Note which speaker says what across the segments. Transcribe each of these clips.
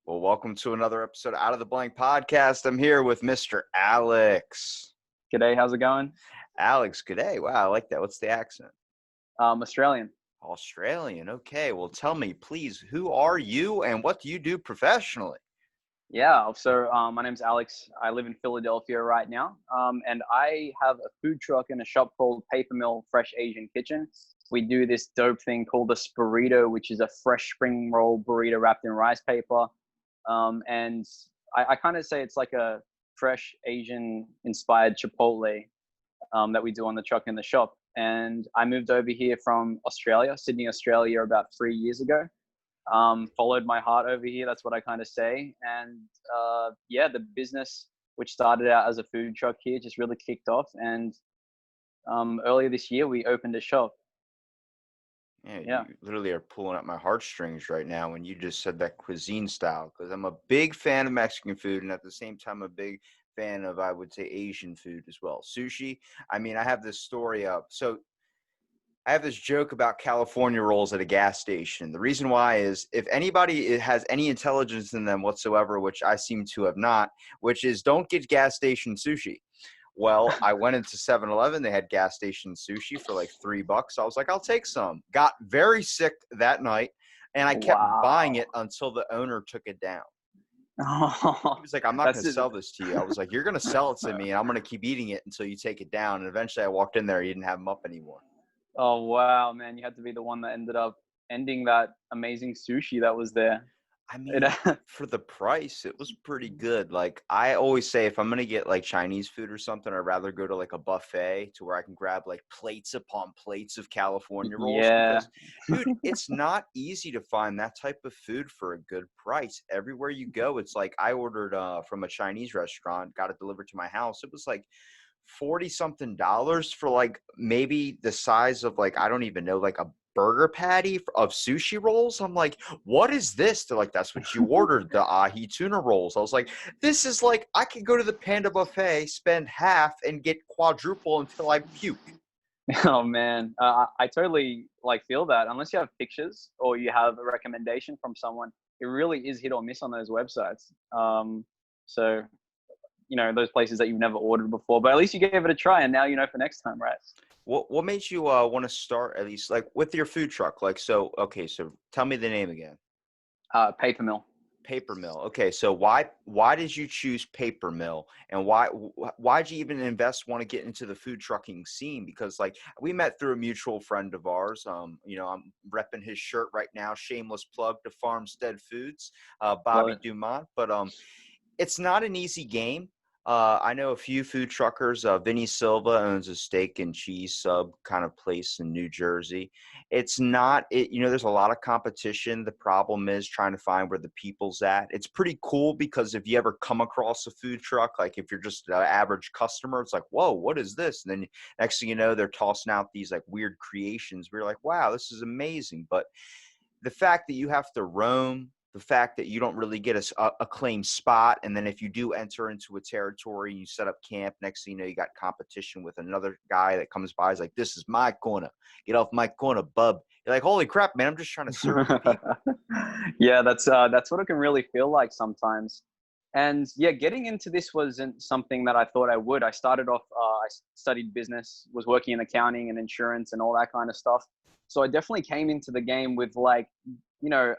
Speaker 1: Well, welcome to another episode of Out of the Blank podcast. I'm here with Mr. Alex.
Speaker 2: G'day, how's it going?
Speaker 1: Alex, good day. Wow, I like that. What's the accent?
Speaker 2: Australian.
Speaker 1: Australian. Okay, well, tell me, please, who are you and what do you do professionally?
Speaker 2: Yeah, so my name's Alex. I live in Philadelphia right now, and I have a food truck in a shop called Paper Mill Fresh Asian Kitchen. We do this dope thing called the Spurrito, which is a fresh spring roll burrito wrapped in rice paper. And I kind of say it's like a fresh Asian inspired Chipotle that we do on the truck in the shop. And I moved over here from Australia, Sydney, Australia, about 3 years ago. Followed my heart over here. That's what I kind of say. And yeah, the business, which started out as a food truck here, just really kicked off. And earlier this year, we opened a shop.
Speaker 1: Yeah, you literally are pulling up my heartstrings right now when you just said that cuisine style, because I'm a big fan of Mexican food and at the same time a big fan of, I would say, Asian food as well. Sushi. I mean, I have this story up. So I have this joke about California rolls at a gas station. The reason why is if anybody has any intelligence in them whatsoever, which I seem to have not, which is don't get gas station sushi. Well, I went into 7-Eleven. They had gas station sushi for like $3. I was like, I'll take some. Got very sick that night, and I kept buying it until the owner took it down. He was like, I'm not going to sell this to you. I was like, you're going to sell it to me, and I'm going to keep eating it until you take it down. And eventually I walked in there. He didn't have them up anymore.
Speaker 2: Oh, wow, man. You had to be the one that ended up ending that amazing sushi that was there.
Speaker 1: I mean, for the price, it was pretty good. Like, I always say if I'm going to get like Chinese food or something, I'd rather go to like a buffet to where I can grab like plates upon plates of California rolls.
Speaker 2: Yeah.
Speaker 1: Because, dude, it's not easy to find that type of food for a good price. Everywhere you go, it's like I ordered from a Chinese restaurant, got it delivered to my house. It was like $40-something for like maybe the size of like, I don't even know, like a burger patty of sushi rolls. I'm like, what is this? They're like, that's what you ordered, the ahi tuna rolls. I was like, this is like, I could go to the Panda Buffet, spend half and get quadruple until I puke.
Speaker 2: Oh man, I totally like feel that. Unless you have pictures or you have a recommendation from someone, it really is hit or miss on those websites. So those places that you've never ordered before, but at least you gave it a try, and now you know for next time, right?
Speaker 1: What made you want to start at least like with your food truck? Like, so okay, so tell me the name again.
Speaker 2: Paper Mill.
Speaker 1: Paper Mill. Okay, so why did you choose Paper Mill, and why'd you even want to get into the food trucking scene? Because like we met through a mutual friend of ours. I'm repping his shirt right now. Shameless plug to Farmstead Foods, Bobby Dumont. But it's not an easy game. I know a few food truckers. Vinny Silva owns a steak and cheese sub kind of place in New Jersey. It's not, there's a lot of competition. The problem is trying to find where the people's at. It's pretty cool because if you ever come across a food truck, like if you're just an average customer, it's like, whoa, what is this? And then next thing you know, they're tossing out these like weird creations. We're like, wow, this is amazing. But the fact that you have to roam, the fact that you don't really get a claimed spot, and then if you do enter into a territory, you set up camp, next thing you know, you got competition with another guy that comes by, is like, this is my corner. Get off my corner, bub. You're like, holy crap, man, I'm just trying to serve the people.
Speaker 2: Yeah, that's what it can really feel like sometimes. And yeah, getting into this wasn't something that I thought I would. I started off, I studied business, was working in accounting and insurance and all that kind of stuff. So I definitely came into the game with like,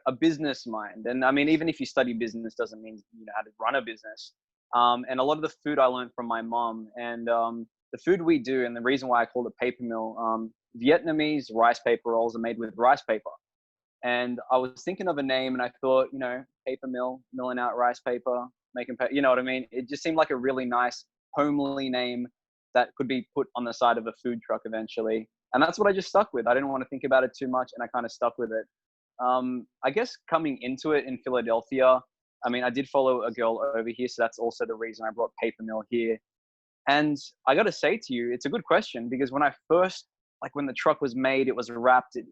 Speaker 2: a business mind. And I mean, even if you study business doesn't mean you know how to run a business. And a lot of the food I learned from my mom, and the food we do, and the reason why I called it Paper Mill, Vietnamese rice paper rolls are made with rice paper. And I was thinking of a name, and I thought, paper mill, milling out rice paper, making paper, you know what I mean? It just seemed like a really nice, homely name that could be put on the side of a food truck eventually. And that's what I just stuck with. I didn't want to think about it too much, and I kind of stuck with it. I guess coming into it in Philadelphia, I mean, I did follow a girl over here, so that's also the reason I brought Paper Mill here. And I got to say to you, it's a good question, because when I first, like when the truck was made, it was wrapped, it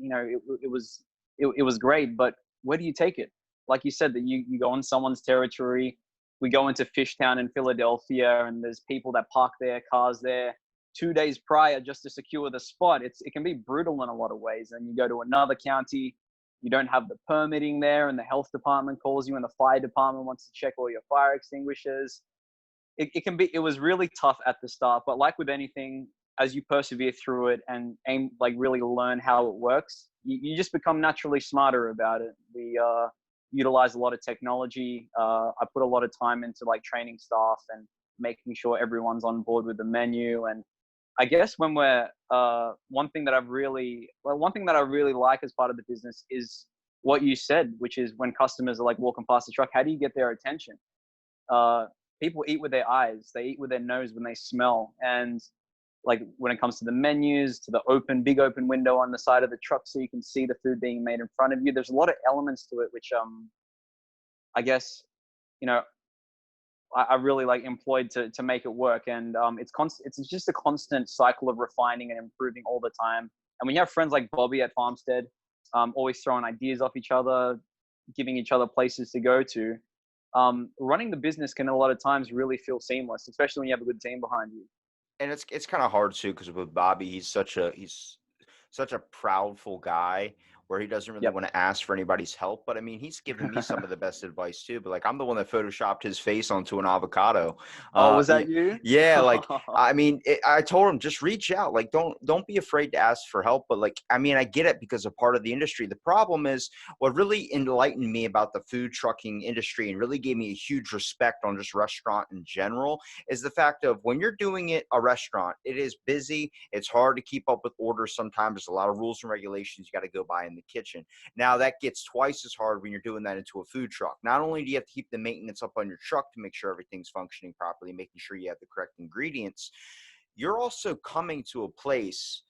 Speaker 2: was great, but where do you take it? Like you said, that you go on someone's territory. We go into Fishtown in Philadelphia, and there's people that park their cars there 2 days prior just to secure the spot. It can be brutal in a lot of ways. And you go to another county, You don't have the permitting there, and the health department calls you, and the fire department wants to check all your fire extinguishers. It was really tough at the start, but like with anything, as you persevere through it and aim, like really learn how it works, you just become naturally smarter about it. We utilize a lot of technology. I put a lot of time into like training staff and making sure everyone's on board with the menu. And I guess when we're one thing that one thing that I really like as part of the business is what you said, which is when customers are like walking past the truck, how do you get their attention? uh, People eat with their eyes, they eat with their nose when they smell. And like when it comes to the menus, to the big open window on the side of the truck so you can see the food being made in front of you, there's a lot of elements to it, which I guess, you know, I really like employed to make it work. And it's just a constant cycle of refining and improving all the time. And when you have friends like Bobby at Farmstead, always throwing ideas off each other, giving each other places to go to, running the business can a lot of times really feel seamless, especially when you have a good team behind you.
Speaker 1: And it's kind of hard too, because with Bobby, he's such a proudful guy where he doesn't really
Speaker 2: Yep.
Speaker 1: want to ask for anybody's help. But I mean, he's given me some of the best advice too. But like, I'm the one that photoshopped his face onto an avocado.
Speaker 2: Oh, was
Speaker 1: Yeah,
Speaker 2: that you?
Speaker 1: yeah. Like, I mean, I told him just reach out. Like, don't be afraid to ask for help. But like, I mean, I get it because of part of the industry. The problem is what really enlightened me about the food trucking industry and really gave me a huge respect on just restaurant in general is the fact of when you're doing it a restaurant, it is busy. It's hard to keep up with orders sometimes. There's a lot of rules and regulations you got to go by in the kitchen. Now that gets twice as hard when you're doing that into a food truck. Not only do you have to keep the maintenance up on your truck to make sure everything's functioning properly, making sure you have the correct ingredients, you're also coming to a place.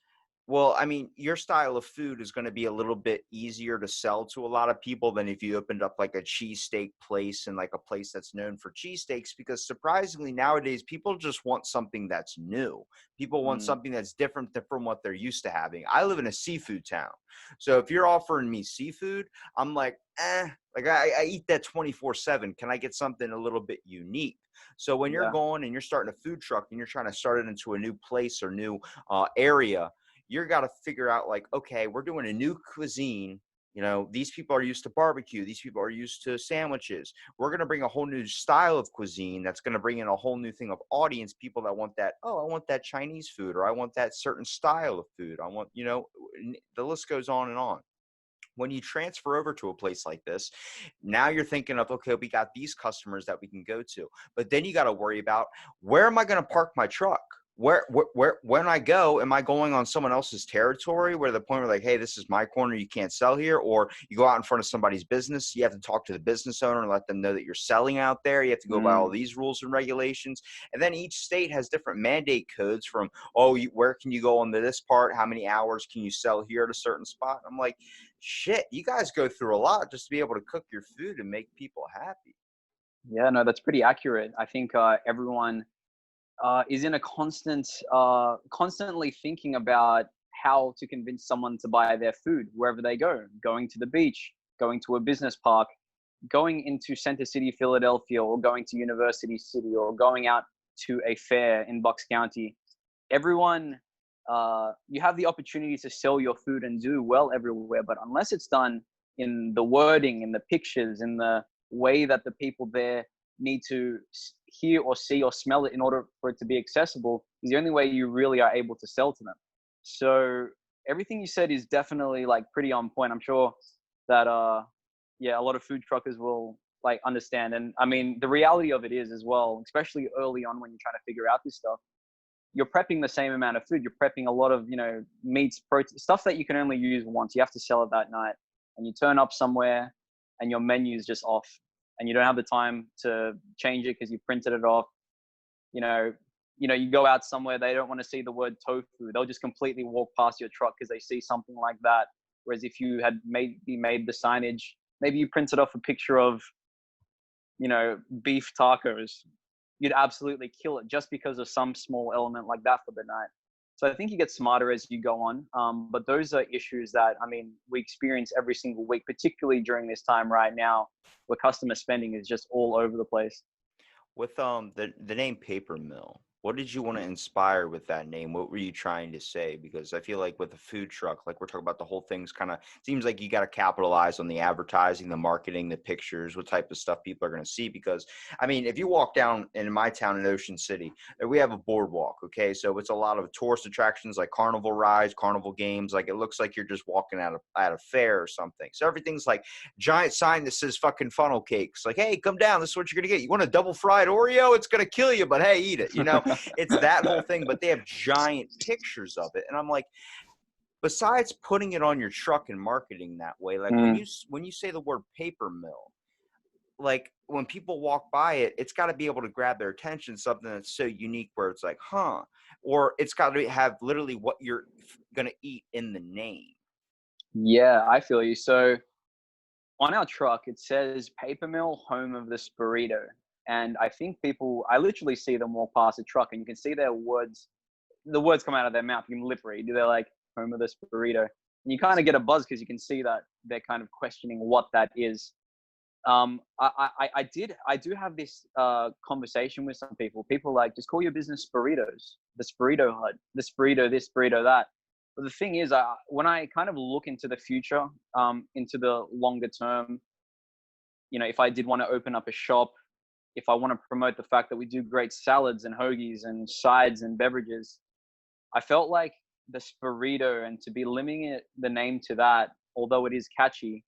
Speaker 1: Well, I mean, your style of food is going to be a little bit easier to sell to a lot of people than if you opened up like a cheesesteak place and like a place that's known for cheesesteaks, because surprisingly nowadays people just want something that's new. People want
Speaker 2: Mm,
Speaker 1: something that's different from what they're used to having. I live in a seafood town. So if you're offering me seafood, I'm like, like I eat that 24/7. Can I get something a little bit unique? So when you're
Speaker 2: yeah.
Speaker 1: going and you're starting a food truck and you're trying to start it into a new place or new area, you got to figure out like, okay, we're doing a new cuisine. You know, these people are used to barbecue. These people are used to sandwiches. We're going to bring a whole new style of cuisine that's going to bring in a whole new thing of audience, people that want that, oh, I want that Chinese food, or I want that certain style of food. I want, the list goes on and on. When you transfer over to a place like this, now you're thinking of, okay, we got these customers that we can go to, but then you got to worry about, where am I going to park my truck? Where, when I go, am I going on someone else's territory where the point where like, hey, this is my corner, you can't sell here? Or you go out in front of somebody's business, you have to talk to the business owner and let them know that you're selling out there. You have to go by all
Speaker 2: Mm,
Speaker 1: these rules and regulations. And then each state has different mandate codes from, oh, where can you go on to this part? How many hours can you sell here at a certain spot? I'm like, shit, you guys go through a lot just to be able to cook your food and make people happy.
Speaker 2: yeah, no, that's pretty accurate. I think everyone is in a constantly thinking about how to convince someone to buy their food wherever they go, going to the beach, going to a business park, going into Center City, Philadelphia, or going to University City, or going out to a fair in Bucks County. Everyone, you have the opportunity to sell your food and do well everywhere, but unless it's done in the wording, in the pictures, in the way that the people there need to hear or see or smell it in order for it to be accessible, is the only way you really are able to sell to them. So everything you said is definitely like pretty on point. I'm sure that yeah, a lot of food truckers will like understand. And I mean, the reality of it is as well, especially early on when you're trying to figure out this stuff, you're prepping the same amount of food. You're prepping a lot of, meats, protein, stuff that you can only use once. You have to sell it that night. And you turn up somewhere and your menu is just off and you don't have the time to change it because you printed it off. You know, you go out somewhere, they don't want to see the word tofu. They'll just completely walk past your truck because they see something like that. Whereas if you had maybe made the signage, maybe you printed off a picture of, beef tacos, you'd absolutely kill it just because of some small element like that for the night. So I think you get smarter as you go on. But those are issues that, I mean, we experience every single week, particularly during this time right now where customer spending is just all over the place.
Speaker 1: With the name paper mill, What did you want to inspire with that name? What were you trying to say? Because I feel like with a food truck, like we're talking about the whole thing's kind of seems like you got to capitalize on the advertising, the marketing, the pictures, what type of stuff people are going to see. Because I mean, if you walk down in my town in Ocean City, we have a boardwalk. Okay. So it's a lot of tourist attractions like carnival rides, carnival games. Like it looks like you're just walking at a fair or something. So everything's like giant sign that says fucking funnel cakes. Like, hey, come down. This is what you're going to get. You want a double fried Oreo? It's going to kill you, but hey, eat it. You know? It's that whole thing, but they have giant pictures of it. And I'm like, besides putting it on your truck and marketing that way, like
Speaker 2: Mm.
Speaker 1: when you say the word paper mill, like when people walk by it, it's got to be able to grab their attention, something that's so unique where it's like, huh, or it's got to have literally what you're going to eat in the name.
Speaker 2: Yeah, I feel you. So on our truck, it says Paper Mill, home of the Spurrito. And I think people, I literally see them walk past the truck and you can see their words, the words come out of their mouth. You can lip read. They're like, home of the Spurrito. And you kind of get a buzz because you can see that they're kind of questioning what that is. I do have this conversation with some people. People like, just call your business Spurritos, the Spurrito Hut, the Spurrito this, Spurrito that. But the thing is, when I kind of look into the future, into the longer term, you know, if I did want to open up a shop, if I want to promote the fact that we do great salads and hoagies and sides and beverages, I felt like the Spurrito and to be limiting the name to that, although it is catchy,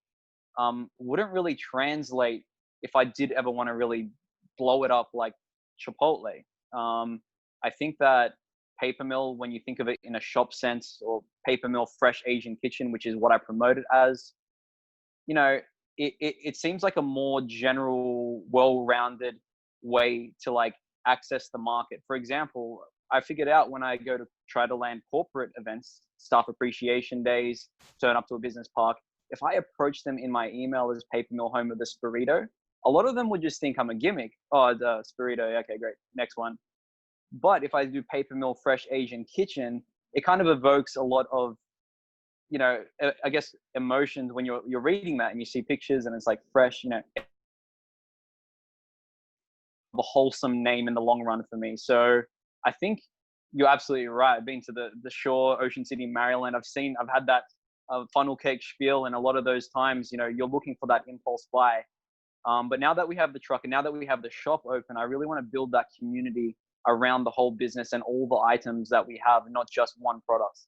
Speaker 2: wouldn't really translate if I did ever want to really blow it up like Chipotle. I think that paper mill, when you think of it in a shop sense, or paper mill fresh Asian kitchen, which is what I promote it as, you know, it seems like a more general, well-rounded way to like access the market. For example, I figured out when I go to try to land corporate events, staff appreciation days, turn up to a business park, if I approach them in my email as Paper Mill Home of the Spurrito, a lot of them would just think I'm a gimmick. Oh, the Spurrito. Okay, great. Next one. But if I do Paper Mill Fresh Asian Kitchen, it kind of evokes a lot of, you know, I guess emotions when you're reading that and you see pictures and it's like fresh, you know, a wholesome name in the long run for me. So I think you're absolutely right. I've been to the shore, Ocean City, Maryland. I've had that funnel cake spiel, and a lot of those times, you know, you're looking for that impulse buy. But now that we have the truck and now that we have the shop open, I really want to build that community around the whole business and all the items that we have, not just one product.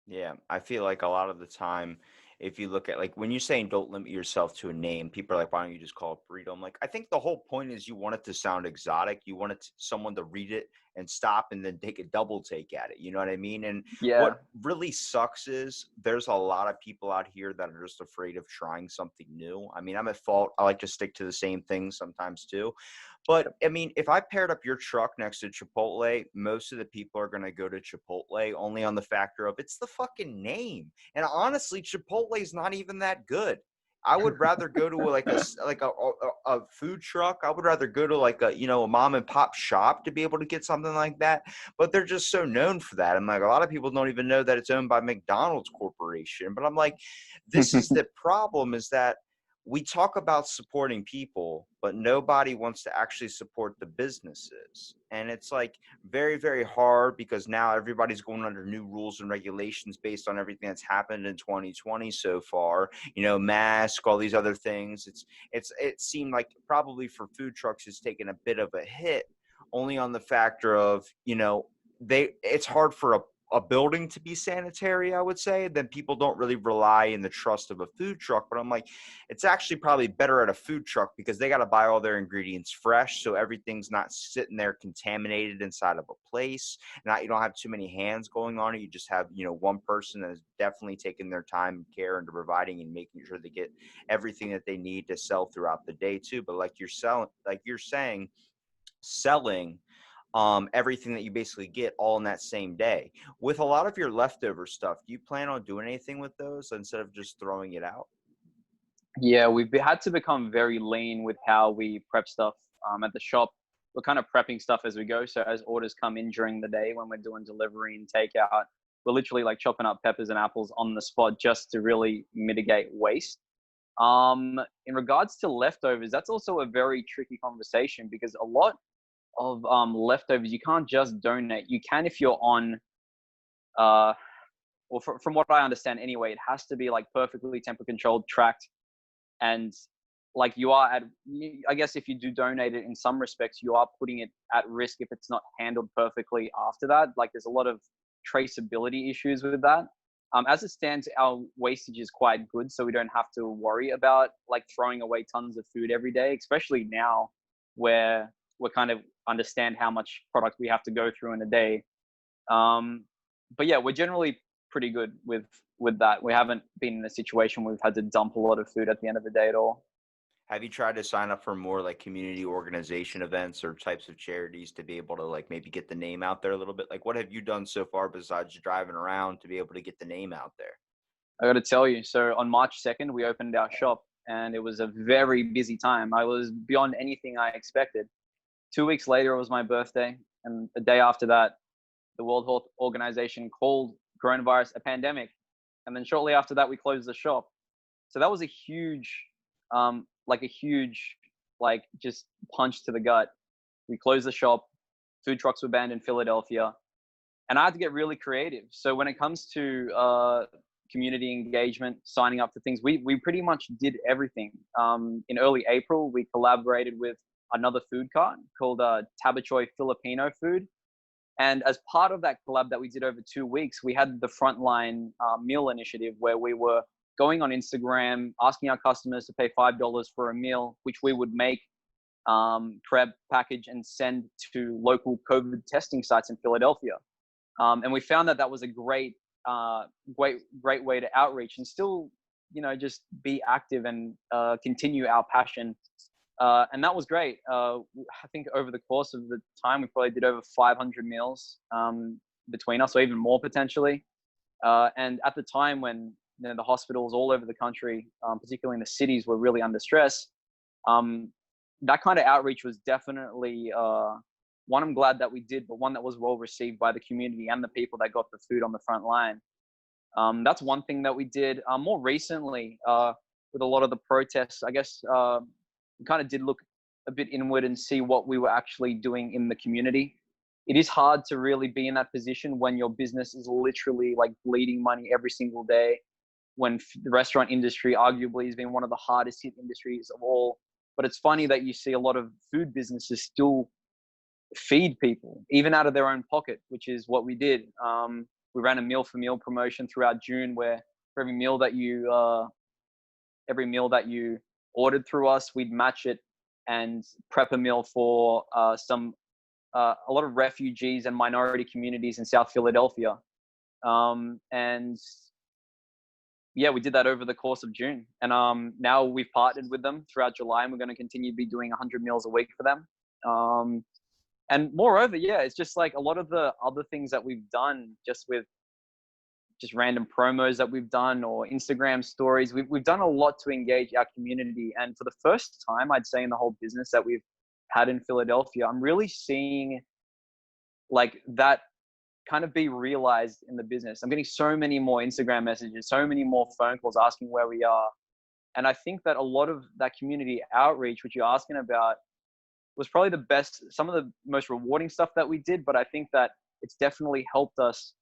Speaker 1: Yeah, I feel like a lot of the time, if you look at like when you're saying don't limit yourself to a name, people are like, why don't you just call it burrito? I'm like, I think the whole point is you want it to sound exotic. You want someone to read it and stop and then take a double take at it. You know what I mean? And
Speaker 2: Yeah.
Speaker 1: what really sucks is there's a lot of people out here that are just afraid of trying something new. I mean, I'm at fault. I like to stick to the same things sometimes too. But I mean, if I paired up your truck next to Chipotle, most of the people are going to go to Chipotle only on the factor of it's the fucking name. And honestly, Chipotle is not even that good. I would rather go to a food truck. I would rather go to like a mom and pop shop to be able to get something like that. But they're just so known for that. I'm like, a lot of people don't even know that it's owned by McDonald's Corporation. But I'm like, this is the problem: is that we talk about supporting people, but nobody wants to actually support the businesses. And it's like very, very hard because now everybody's going under new rules and regulations based on everything that's happened in 2020 so far. Mask, all these other things. It seemed like probably for food trucks it's taken a bit of a hit, only on the factor of, it's hard for a building to be sanitary, I would say. Then people don't really rely in the trust of a food truck. But I'm like, it's actually probably better at a food truck because they got to buy all their ingredients fresh. So everything's not sitting there contaminated inside of a place. Not, you don't have too many hands going on it. You just have, one person that is definitely taking their time and care into providing and making sure they get everything that they need to sell throughout the day too. But like you're saying, selling everything that you basically get all in that same day. With a lot of your leftover stuff, do you plan on doing anything with those instead of just throwing it out?
Speaker 2: Yeah, had to become very lean with how we prep stuff at the shop. We're kind of prepping stuff as we go. So as orders come in during the day when we're doing delivery and takeout, we're literally like chopping up peppers and apples on the spot just to really mitigate waste. In regards to leftovers, that's also a very tricky conversation because a lot of leftovers, you can't just donate. You can if you're on, uh, well, from what I understand anyway, it has to be like perfectly temperature controlled, tracked, and like you are at, I guess if you do donate it in some respects, you are putting it at risk if it's not handled perfectly after that. Like there's a lot of traceability issues with that. As it stands, our wastage is quite good, so we don't have to worry about like throwing away tons of food every day, especially now where we're kind of understand how much product we have to go through in a day. Um, but yeah, we're generally pretty good with that. We haven't been in a situation where we've had to dump a lot of food at the end of the day at all.
Speaker 1: Have you tried to sign up for more like community organization events or types of charities to be able to like maybe get the name out there a little bit? Like what have you done so far besides driving around to be able to get the name out there?
Speaker 2: I got to tell you, so on March 2nd, we opened our shop and it was a very busy time. I was beyond anything I expected. 2 weeks later, it was my birthday. And the day after that, the World Health Organization called coronavirus a pandemic. And then shortly after that, we closed the shop. So that was a huge, like just punch to the gut. We closed the shop. Food trucks were banned in Philadelphia. And I had to get really creative. So when it comes to community engagement, signing up for things, we pretty much did everything. In early April, we collaborated with another food cart called Tabachoy Filipino Food. And as part of that collab that we did over 2 weeks, we had the Frontline Meal Initiative where we were going on Instagram, asking our customers to pay $5 for a meal, which we would make, prep, package, and send to local COVID testing sites in Philadelphia. And we found that that was a great way to outreach and still, just be active and continue our passion. And that was great. I think over the course of the time, we probably did over 500 meals between us, or even more potentially. And at the time when the hospitals all over the country, particularly in the cities, were really under stress, that kind of outreach was definitely one I'm glad that we did, but one that was well received by the community and the people that got the food on the front line. That's one thing that we did. More recently, with a lot of the protests, I guess we kind of did look a bit inward and see what we were actually doing in the community. It is hard to really be in that position when your business is literally like bleeding money every single day, when the restaurant industry arguably has been one of the hardest hit industries of all. But it's funny that you see a lot of food businesses still feed people, even out of their own pocket, which is what we did. We ran a meal for meal promotion throughout June, where for every meal that you ordered through us, we'd match it and prep a meal for a lot of refugees and minority communities in South Philadelphia. And yeah, we did that over the course of June. And now we've partnered with them throughout July, and we're going to continue to be doing 100 meals a week for them. And moreover, yeah, it's just like a lot of the other things that we've done just with just random promos that we've done or Instagram stories. We've done a lot to engage our community. And for the first time, I'd say in the whole business that we've had in Philadelphia, I'm really seeing like that kind of be realized in the business. I'm getting so many more Instagram messages, so many more phone calls asking where we are. And I think that a lot of that community outreach, which you're asking about, was probably the best, some of the most rewarding stuff that we did. But I think that it's definitely helped us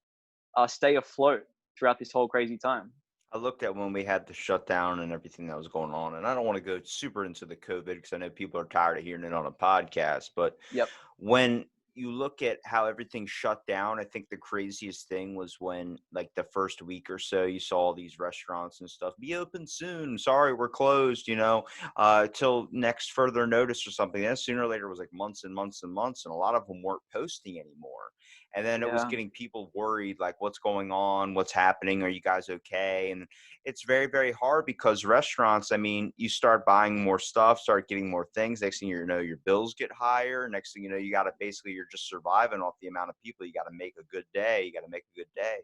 Speaker 2: stay afloat throughout this whole crazy time.
Speaker 1: I looked at when we had the shutdown and everything that was going on, and I don't want to go super into the COVID because I know people are tired of hearing it on a podcast. But
Speaker 2: Yep.
Speaker 1: when you look at how everything shut down, I think the craziest thing was when, like, the first week or so, you saw all these restaurants and stuff be open soon. Sorry, we're closed, till next further notice or something. And sooner or later, it was like months and months and months, and a lot of them weren't posting anymore. And then it was
Speaker 2: Yeah.
Speaker 1: getting people worried, like, what's going on? What's happening? Are you guys okay? And it's very, very hard because restaurants, I mean, you start buying more stuff, start getting more things. Next thing you know, your bills get higher. Next thing you know, you got to basically, you're just surviving off the amount of people. You got to make a good day. You got to make a good day.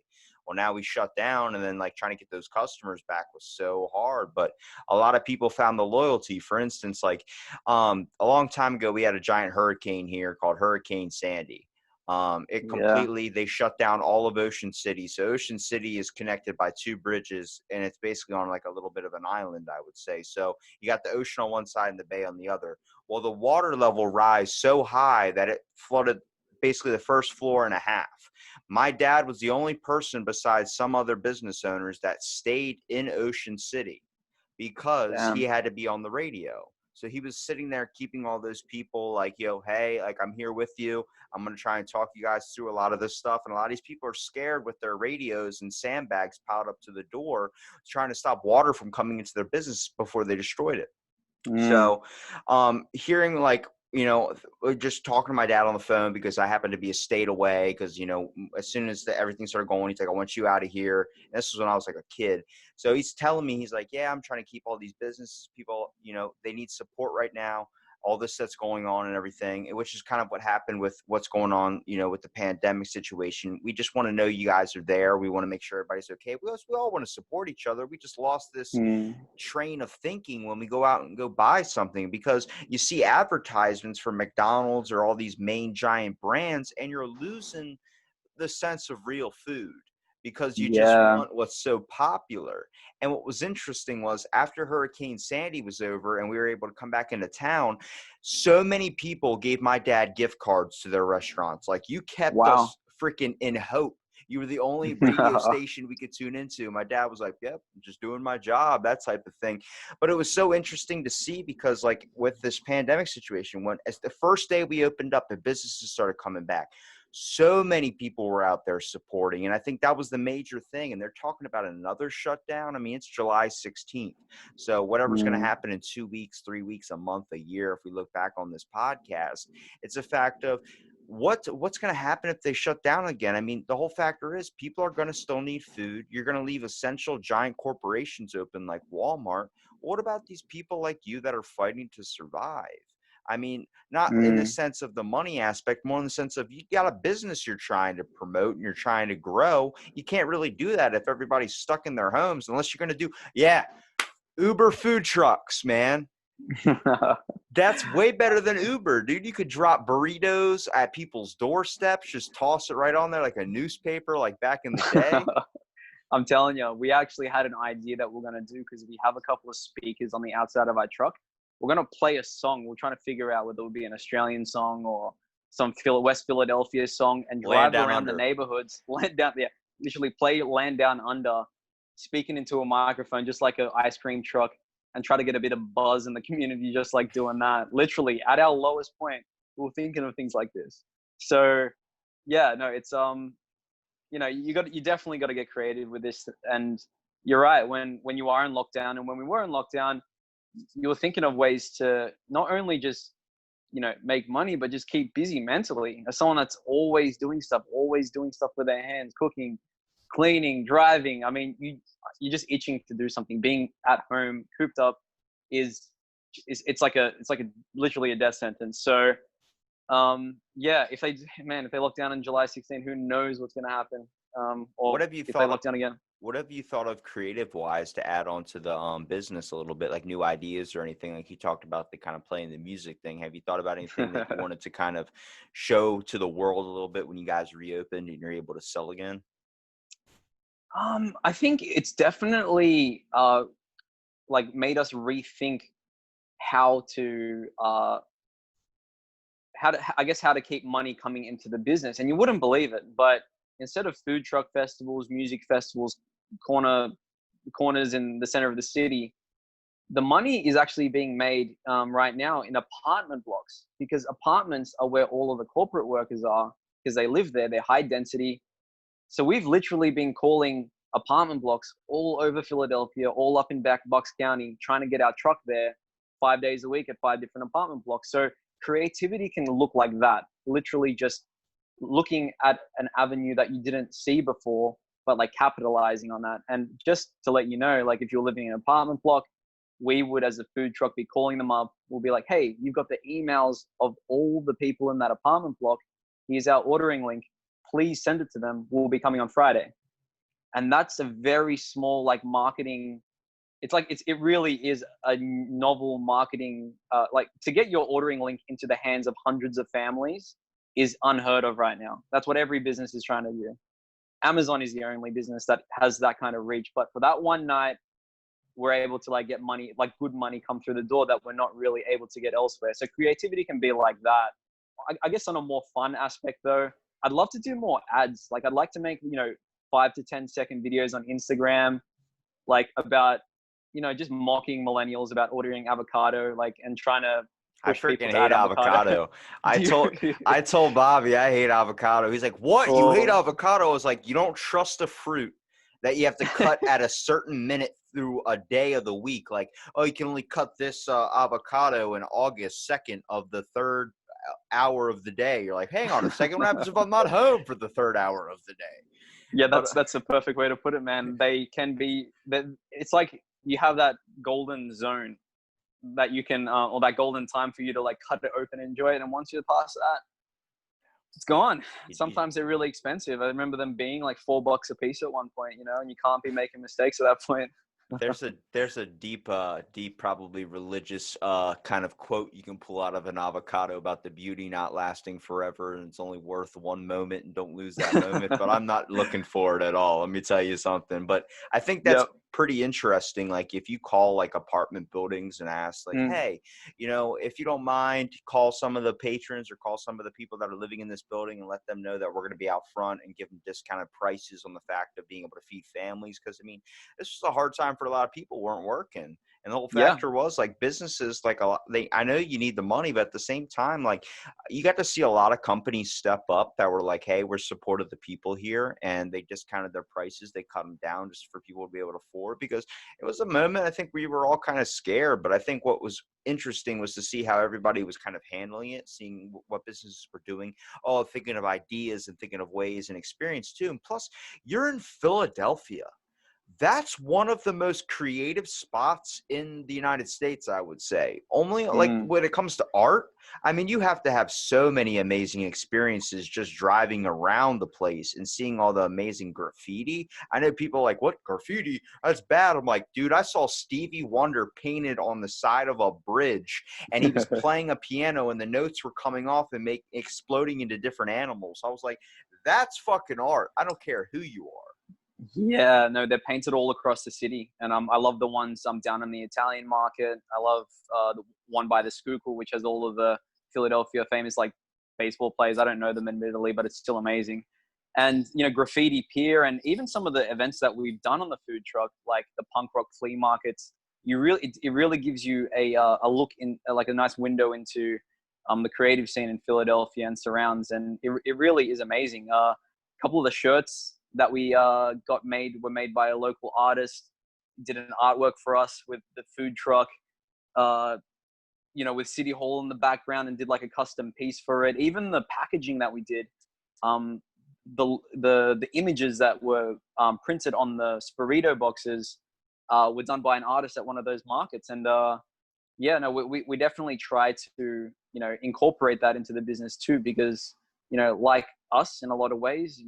Speaker 1: Well, now we shut down, and then like trying to get those customers back was so hard. But a lot of people found the loyalty. For instance, like a long time ago, we had a giant hurricane here called Hurricane Sandy. It
Speaker 2: Yeah.
Speaker 1: completely, they shut down all of Ocean City. So Ocean City is connected by 2 bridges, and it's basically on like a little bit of an island, I would say. So you got the ocean on one side and the bay on the other. Well, the water level rise so high that it flooded basically the first floor and a half. My dad was the only person besides some other business owners that stayed in Ocean City because he
Speaker 2: Damn.
Speaker 1: had to be on the radio. So he was sitting there keeping all those people like, yo, hey, like I'm here with you. I'm going to try and talk you guys through a lot of this stuff. And a lot of these people are scared with their radios and sandbags piled up to the door, trying to stop water from coming into their business before they destroyed it.
Speaker 2: Mm.
Speaker 1: So, hearing like, just talking to my dad on the phone because I happened to be a state away because, as soon as everything started going, he's like, I want you out of here. And this was when I was like a kid. So he's telling me, he's like, yeah, I'm trying to keep all these business people, they need support right now. All this that's going on and everything, which is kind of what happened with what's going on, with the pandemic situation. We just want to know you guys are there. We want to make sure everybody's okay. We all want to support each other. We just lost this
Speaker 2: Mm.
Speaker 1: train of thinking when we go out and go buy something, because you see advertisements for McDonald's or all these main giant brands and you're losing the sense of real food because you just
Speaker 2: Yeah.
Speaker 1: want what's so popular. And what was interesting was after Hurricane Sandy was over and we were able to come back into town, so many people gave my dad gift cards to their restaurants. Like, you kept
Speaker 2: Wow.
Speaker 1: us freaking in hope. You were the only radio station we could tune into. My dad was like, yep, I'm just doing my job, that type of thing. But it was so interesting to see because, like, with this pandemic situation, when as the first day we opened up, the businesses started coming back. So many people were out there supporting. And I think that was the major thing. And they're talking about another shutdown. I mean, it's July 16th. So whatever's going to
Speaker 2: Mm.
Speaker 1: happen in 2 weeks, 3 weeks, a month, a year, if we look back on this podcast, it's a fact of what's going to happen if they shut down again. I mean, the whole factor is people are going to still need food. You're going to leave essential giant corporations open like Walmart. What about these people like you that are fighting to survive? I mean, not in the
Speaker 2: Mm.
Speaker 1: sense of the money aspect, more in the sense of you got a business you're trying to promote and you're trying to grow. You can't really do that if everybody's stuck in their homes, unless you're going to do, yeah, Uber food trucks, man. That's way better than Uber, dude. You could drop burritos at people's doorsteps, just toss it right on there like a newspaper, like back in the day.
Speaker 2: I'm telling you, we actually had an idea that we're going to do because we have a couple of speakers on the outside of our truck. We're going to play a song. We're trying to figure out whether it would be an Australian song or some West Philadelphia song, and
Speaker 1: Land
Speaker 2: drive
Speaker 1: down
Speaker 2: around the
Speaker 1: under.
Speaker 2: neighborhoods, land down there, literally play Land Down Under, speaking into a microphone, just like an ice cream truck, and try to get a bit of buzz in the community, just like doing that. Literally at our lowest point, we were thinking of things like this. So yeah, no, it's, you definitely got to get creative with this. And you're right, when you are in lockdown, and when we were in lockdown, you were thinking of ways to not only just make money, but just keep busy mentally. As someone that's always doing stuff with their hands, cooking, cleaning, driving, I mean, you're just itching to do something. Being at home cooped up is it's like a literally a death sentence. So yeah, if they lock down on July 16th, who knows what's going to happen.
Speaker 1: What
Speaker 2: Or
Speaker 1: have you
Speaker 2: if they
Speaker 1: thought of?
Speaker 2: lock down again.
Speaker 1: What have you thought of creative wise to add on to the business a little bit, like new ideas or anything? Like you talked about the kind of playing the music thing. Have you thought about anything that you wanted to kind of show to the world a little bit when you guys reopened and you're able to sell again?
Speaker 2: I think it's definitely like made us rethink how to how to keep money coming into the business. And you wouldn't believe it, but instead of food truck festivals, music festivals, corners in the center of the city, the money is actually being made right now in apartment blocks, because apartments are where all of the corporate workers are, because they live there. They're high density. So we've literally been calling apartment blocks all over Philadelphia, all up in back Bucks County, trying to get our truck there 5 days a week at 5 different apartment blocks. So creativity can look like that, literally just looking at an avenue that you didn't see before, but like capitalizing on that. And just to let you know, like if you're living in an apartment block, we would, as a food truck, be calling them up. We'll be like, hey, you've got the emails of all the people in that apartment block. Here's our ordering link. Please send it to them. We'll be coming on Friday. And that's a very small, like, marketing. It really is a novel marketing, like, to get your ordering link into the hands of hundreds of families. is unheard of right now. That's what every business is trying to do. Amazon is the only business that has that kind of reach. But for that one night, we're able to like get money, like good money come through the door that we're not really able to get elsewhere. So creativity can be like that. I guess on a more fun aspect though, I'd love to do more ads. Like I'd like to make, 5 to 10 second videos on Instagram, like about, just mocking millennials about ordering avocado, like, and trying to
Speaker 1: I
Speaker 2: push people
Speaker 1: freaking
Speaker 2: to add
Speaker 1: hate
Speaker 2: avocado.
Speaker 1: avocado. I
Speaker 2: Do
Speaker 1: told
Speaker 2: you?
Speaker 1: I told Bobby I hate avocado. He's like, "What? You hate
Speaker 2: Oh,
Speaker 1: avocado?" I was like, "You don't trust a fruit that you have to cut at a certain minute through a day of the week. Like, oh, you can only cut this avocado in August 2nd of the third hour of the day." You're like, "Hang on a second. What happens if I'm not home for the third hour of the day?"
Speaker 2: yeah,
Speaker 1: But
Speaker 2: that's a perfect way to put it, man. They can be that. It's like you have that golden zone that you can, or that golden time for you to like cut it open and enjoy it. And once you're past that, it's gone.
Speaker 1: you,
Speaker 2: Sometimes they're really expensive. I remember them being like $4 a piece at one point, and you can't be making mistakes at that point.
Speaker 1: there's a deep probably religious kind of quote you can pull out of an avocado about the beauty not lasting forever and it's only worth one moment and don't lose that moment. But I'm not looking for it at all. Let me tell you something. But I think that's
Speaker 2: Yep.
Speaker 1: pretty interesting. Like if you call like apartment buildings and ask like,
Speaker 2: Mm.
Speaker 1: hey, if you don't mind, call some of the patrons or call some of the people that are living in this building and let them know that we're going to be out front and give them discounted prices on the fact of being able to feed families. Because I mean, this was a hard time for a lot of people who weren't working. And the whole
Speaker 2: Yeah.
Speaker 1: factor was like businesses, like a lot, I know you need the money, but at the same time, like you got to see a lot of companies step up that were like, hey, we're supportive of the people here. And they discounted their prices. They cut them down just for people to be able to afford, because it was a moment, I think we were all kind of scared. But I think what was interesting was to see how everybody was kind of handling it, seeing what businesses were doing, oh, thinking of ideas and thinking of ways and experience too. And plus, you're in Philadelphia. That's one of the most creative spots in the United States, I would say. Only like
Speaker 2: Mm.
Speaker 1: when it comes to art, I mean, you have to have so many amazing experiences just driving around the place and seeing all the amazing graffiti. I know people are like, what graffiti? That's bad. I'm like, dude, I saw Stevie Wonder painted on the side of a bridge and he was playing a piano and the notes were coming off and exploding into different animals. I was like, that's fucking art. I don't care who you are.
Speaker 2: Yeah, no, they're painted all across the city, and I love the ones down in the Italian market. I love the one by the Schuylkill, which has all of the Philadelphia famous like baseball players. I don't know them admittedly, but it's still amazing. And Graffiti Pier, and even some of the events that we've done on the food truck, like the punk rock flea markets. It really gives you a look in like a nice window into the creative scene in Philadelphia and surrounds, and it really is amazing. A couple of the shirts that we got made were made by a local artist. Did an artwork for us with the food truck, uh, with City Hall in the background, and did like a custom piece for it. Even the packaging that we did, um, the images that were printed on the Spurrito boxes were done by an artist at one of those markets. And yeah, no, we definitely try to incorporate that into the business too, because like us in a lot of ways,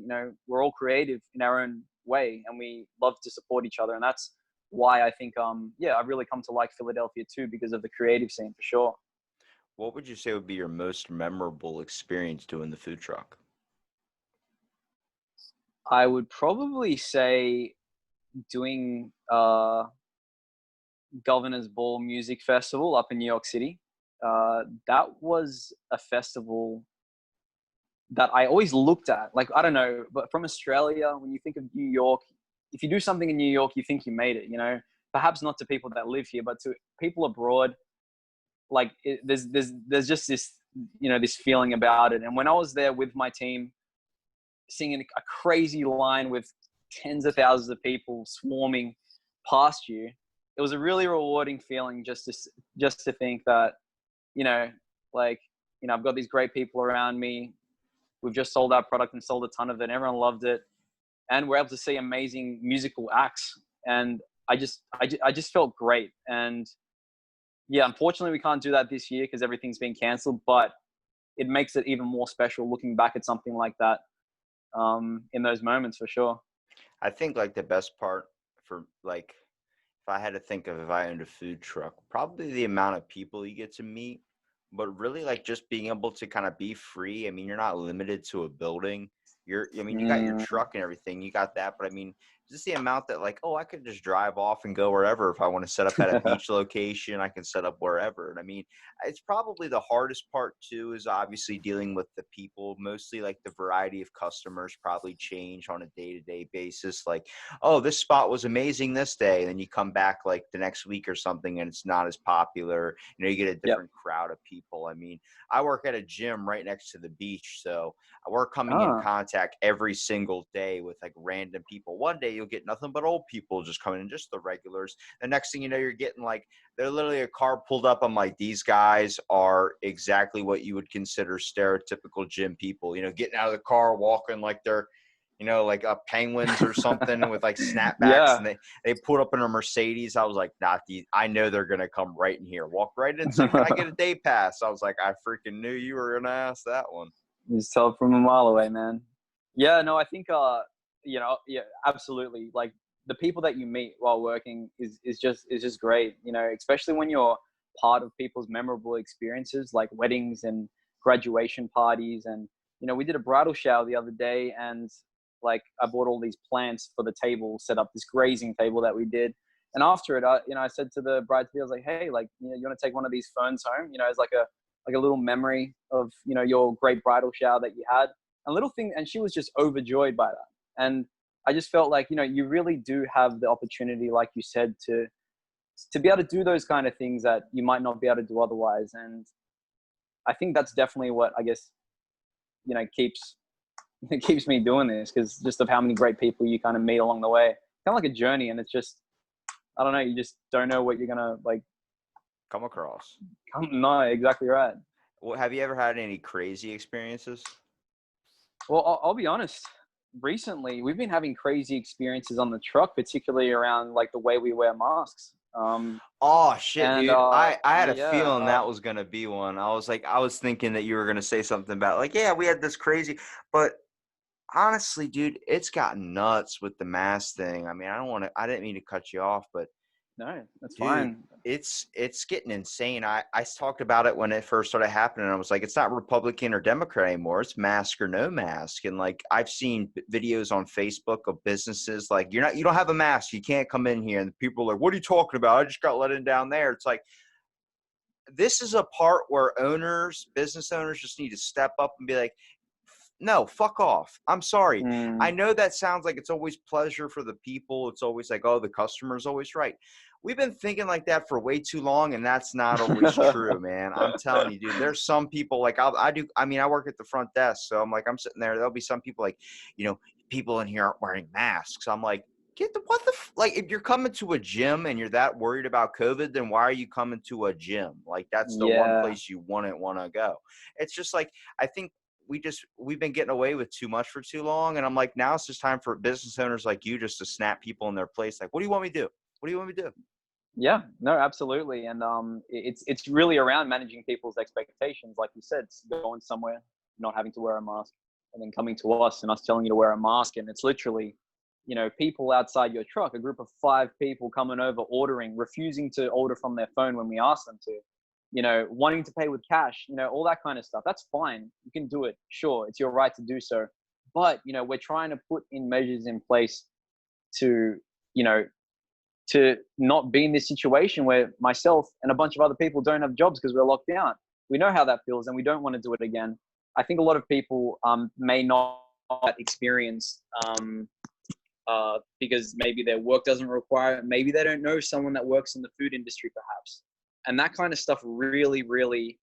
Speaker 2: we're all creative in our own way, and we love to support each other, and that's why I think yeah, I've really come to like Philadelphia too, because of the creative scene for sure.
Speaker 1: What would you say would be your most memorable experience doing the food truck?
Speaker 2: I would probably say doing Governor's Ball Music Festival up in New York City. That was a festival that I always looked at. Like, I don't know, but from Australia, when you think of New York, if you do something in New York, you think you made it, perhaps not to people that live here, but to people abroad, like there's just this, this feeling about it. And when I was there with my team, seeing a crazy line with tens of thousands of people swarming past you, it was a really rewarding feeling just to think that, you know, like, I've got these great people around me. We've just sold our product and sold a ton of it. And everyone loved it. And we're able to see amazing musical acts. And I just felt great. And yeah, unfortunately we can't do that this year because everything's been canceled, but it makes it even more special looking back at something like that in those moments for sure.
Speaker 1: I think like the best part for like, if I had to think of if I owned a food truck, probably the amount of people you get to meet but really like just being able to kind of be free. I mean, you're not limited to a building. I mean, you got your
Speaker 2: Mm,
Speaker 1: truck and everything, you got that, but I mean, just the amount that like, oh, I could just drive off and go wherever. If I want to set up at a beach location, I can set up wherever. And I mean, it's probably the hardest part too, is obviously dealing with the people, mostly like the variety of customers probably change on a day-to-day basis. Like, oh, this spot was amazing this day. And then you come back like the next week or something and it's not as popular. You get a
Speaker 2: yep.
Speaker 1: different crowd of people. I mean, I work at a gym right next to the beach. So we're coming in
Speaker 2: Ah,
Speaker 1: contact every single day with like random people. One day you'll get nothing but old people just coming in, just the regulars. The next thing you know, you're getting like, they're literally a car pulled up. I'm like, these guys are exactly what you would consider stereotypical gym people, getting out of the car, walking like they're, like penguins or something with like snapbacks,
Speaker 2: yeah.
Speaker 1: and they put up in a Mercedes. I was like, not these. I know they're gonna come right in here, walk right in, and say, "Can I get a day pass?" I was like, I freaking knew you were gonna ask that one.
Speaker 2: You just tell from a mile away, man. Yeah, no, I think yeah, absolutely. Like the people that you meet while working is just great. Especially when you're part of people's memorable experiences, like weddings and graduation parties. And we did a bridal shower the other day, and like I bought all these plants for the table, set up this grazing table that we did. And after it, I said to the bride to be, I was like, hey, like, you want to take one of these ferns home, as like a little memory of your great bridal shower that you had, a little thing. And she was just overjoyed by that. And I just felt like you really do have the opportunity, like you said, to be able to do those kind of things that you might not be able to do otherwise. And I think that's definitely what, I guess, keeps it keeps me doing this, because just of how many great people you kind of meet along the way, kind of like a journey. And it's just, I don't know, you just don't know what you're gonna like
Speaker 1: Come across.
Speaker 2: come. No, exactly right.
Speaker 1: Well, have you ever had any crazy experiences?
Speaker 2: Well, I'll be honest. Recently, we've been having crazy experiences on the truck, particularly around like the way we wear masks.
Speaker 1: Oh shit,
Speaker 2: And
Speaker 1: dude. I had a
Speaker 2: yeah,
Speaker 1: feeling that was gonna be one. I was thinking that you were gonna say something about like, yeah, we had this crazy, but honestly, dude, it's gotten nuts with the mask thing. I mean, I didn't mean to cut you off, but
Speaker 2: no, that's
Speaker 1: dude,
Speaker 2: fine.
Speaker 1: it's getting insane. I talked about it when it first started happening. I was like, it's not Republican or Democrat anymore. It's mask or no mask. And like I've seen videos on Facebook of businesses like you don't have a mask, you can't come in here. And people are like, what are you talking about? I just got let in down there. It's like this is a part where business owners just need to step up and be like, no, fuck off. I'm sorry. I
Speaker 2: Mm,
Speaker 1: know that sounds like it's always pleasure for the people. It's always like, oh, the customer's always right. We've been thinking like that for way too long, and that's not always true, man. I'm telling you, dude. There's some people like I do. I mean, I work at the front desk, so I'm like, I'm sitting there. There'll be some people like, people in here aren't wearing masks. I'm like, like if you're coming to a gym and you're that worried about COVID, then why are you coming to a gym? Like that's the one
Speaker 2: yeah,
Speaker 1: place you wouldn't want to go. It's just like I think we've been getting away with too much for too long, and I'm like, now it's just time for business owners like you just to snap people in their place. Like, what do you want me to do? What do you want me to do?
Speaker 2: yeah, no, absolutely. And it's really around managing people's expectations, like you said, going somewhere, not having to wear a mask, and then coming to us and us telling you to wear a mask. And it's literally, people outside your truck, a group of 5 people coming over, ordering, refusing to order from their phone when we ask them to, wanting to pay with cash, all that kind of stuff. That's fine. You can do it. Sure. It's your right to do so. But, we're trying to put in measures in place to, you know, to not be in this situation where myself and a bunch of other people don't have jobs because we're locked down. We know how that feels and we don't want to do it again. I think a lot of people may not experience because maybe their work doesn't require it. Maybe they don't know someone that works in the food industry, perhaps. And that kind of stuff really, really,